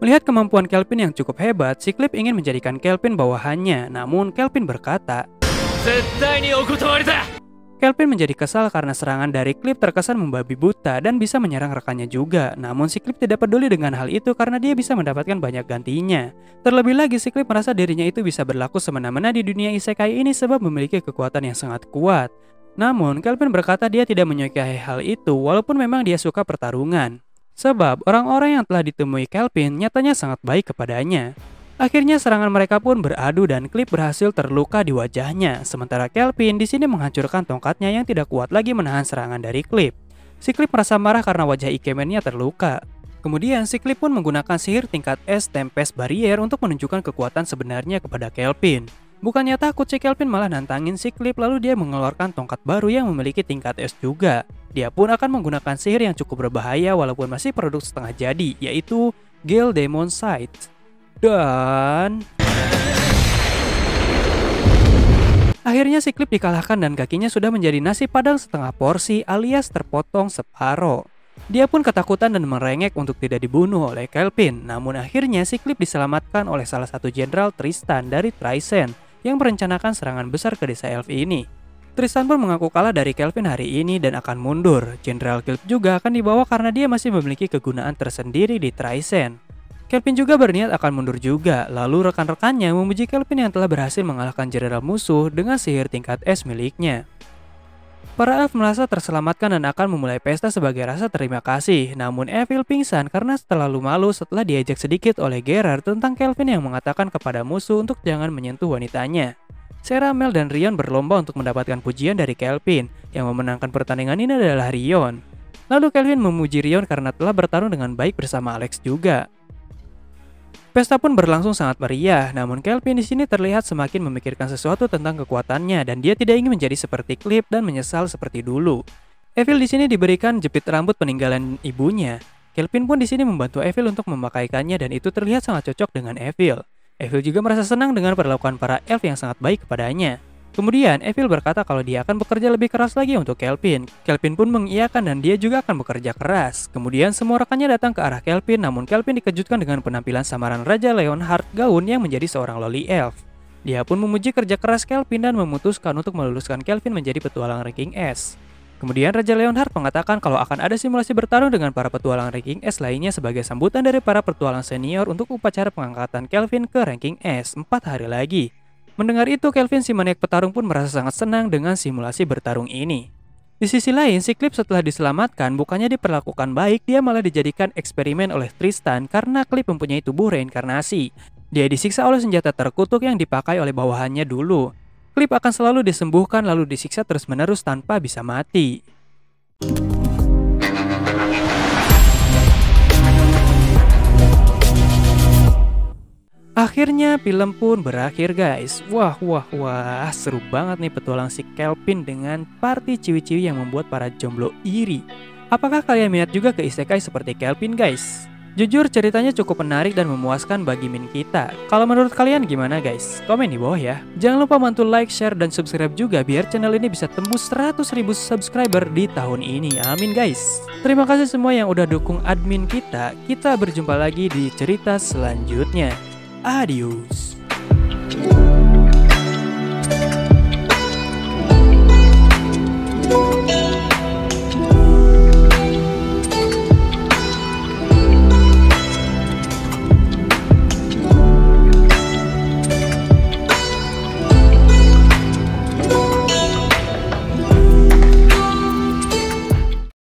Melihat kemampuan Kelvin yang cukup hebat, si Cliff ingin menjadikan Kelvin bawahannya. Namun Kelvin berkata, Kelvin menjadi kesal karena serangan dari Cliff terkesan membabi buta dan bisa menyerang rekannya juga. Namun si Cliff tidak peduli dengan hal itu karena dia bisa mendapatkan banyak gantinya. Terlebih lagi si Cliff merasa dirinya itu bisa berlaku semena-mena di dunia isekai ini sebab memiliki kekuatan yang sangat kuat. Namun Kelvin berkata dia tidak menyukai hal itu walaupun memang dia suka pertarungan. Sebab orang-orang yang telah ditemui Kelvin nyatanya sangat baik kepadanya. Akhirnya serangan mereka pun beradu dan Cliff berhasil terluka di wajahnya. Sementara Kelvin di sini menghancurkan tongkatnya yang tidak kuat lagi menahan serangan dari Cliff. Si Cliff merasa marah karena wajah ikemennya terluka. Kemudian si Cliff pun menggunakan sihir tingkat S Tempest Barrier untuk menunjukkan kekuatan sebenarnya kepada Kelvin. Bukannya takut, si Kelvin malah nantangin si Cliff lalu dia mengeluarkan tongkat baru yang memiliki tingkat S juga. Dia pun akan menggunakan sihir yang cukup berbahaya walaupun masih produk setengah jadi, yaitu Gale Demon Sight. Dan akhirnya si Cliff dikalahkan dan kakinya sudah menjadi nasi padang setengah porsi alias terpotong separuh. Dia pun ketakutan dan merengek untuk tidak dibunuh oleh Kelvin. Namun akhirnya si Cliff diselamatkan oleh salah satu jenderal Tristan dari Trisent yang merencanakan serangan besar ke desa elf ini. Tristan pun mengaku kalah dari Kelvin hari ini dan akan mundur. Jenderal Cliff juga akan dibawa karena dia masih memiliki kegunaan tersendiri di Trisent. Kelvin juga berniat akan mundur juga, lalu rekan-rekannya memuji Kelvin yang telah berhasil mengalahkan jenderal musuh dengan sihir tingkat S miliknya. Para elf merasa terselamatkan dan akan memulai pesta sebagai rasa terima kasih. Namun Evil pingsan karena terlalu malu setelah diajak sedikit oleh Gerard tentang Kelvin yang mengatakan kepada musuh untuk jangan menyentuh wanitanya. Sarah, Mel, dan Rion berlomba untuk mendapatkan pujian dari Kelvin. Yang memenangkan pertandingan ini adalah Rion. Lalu Kelvin memuji Rion karena telah bertarung dengan baik bersama Alex juga. Pesta pun berlangsung sangat meriah, namun Kelvin di sini terlihat semakin memikirkan sesuatu tentang kekuatannya dan dia tidak ingin menjadi seperti Cliff dan menyesal seperti dulu. Evil di sini diberikan jepit rambut peninggalan ibunya. Kelvin pun di sini membantu Evil untuk memakaikannya dan itu terlihat sangat cocok dengan Evil. Evil juga merasa senang dengan perlakuan para elf yang sangat baik kepadanya. Kemudian Evil berkata kalau dia akan bekerja lebih keras lagi untuk Kelvin. Kelvin pun mengiyakan dan dia juga akan bekerja keras. Kemudian semua rekannya datang ke arah Kelvin, namun Kelvin dikejutkan dengan penampilan samaran Raja Leonhard Gaun yang menjadi seorang loli elf. Dia pun memuji kerja keras Kelvin dan memutuskan untuk meluluskan Kelvin menjadi petualang ranking S. Kemudian Raja Leonhard mengatakan kalau akan ada simulasi bertarung dengan para petualang ranking S lainnya sebagai sambutan dari para petualang senior untuk upacara pengangkatan Kelvin ke ranking S 4 hari lagi. Mendengar itu, Kelvin si maniak petarung pun merasa sangat senang dengan simulasi bertarung ini. Di sisi lain, si Clip setelah diselamatkan bukannya diperlakukan baik, dia malah dijadikan eksperimen oleh Tristan karena Clip mempunyai tubuh reinkarnasi. Dia disiksa oleh senjata terkutuk yang dipakai oleh bawahannya dulu. Clip akan selalu disembuhkan lalu disiksa terus-menerus tanpa bisa mati. Akhirnya film pun berakhir guys. Wah, seru banget nih petualang si Kelvin dengan party ciwi-ciwi yang membuat para jomblo iri. Apakah kalian minat juga ke isekai seperti Kelvin guys? Jujur ceritanya cukup menarik dan memuaskan bagi min kita. Kalau menurut kalian gimana guys? Komen di bawah ya. Jangan lupa bantu like, share, dan subscribe juga biar channel ini bisa tembus 100.000 subscriber di tahun ini. Amin guys. Terima kasih semua yang udah dukung admin kita. Kita berjumpa lagi di cerita selanjutnya. Adios.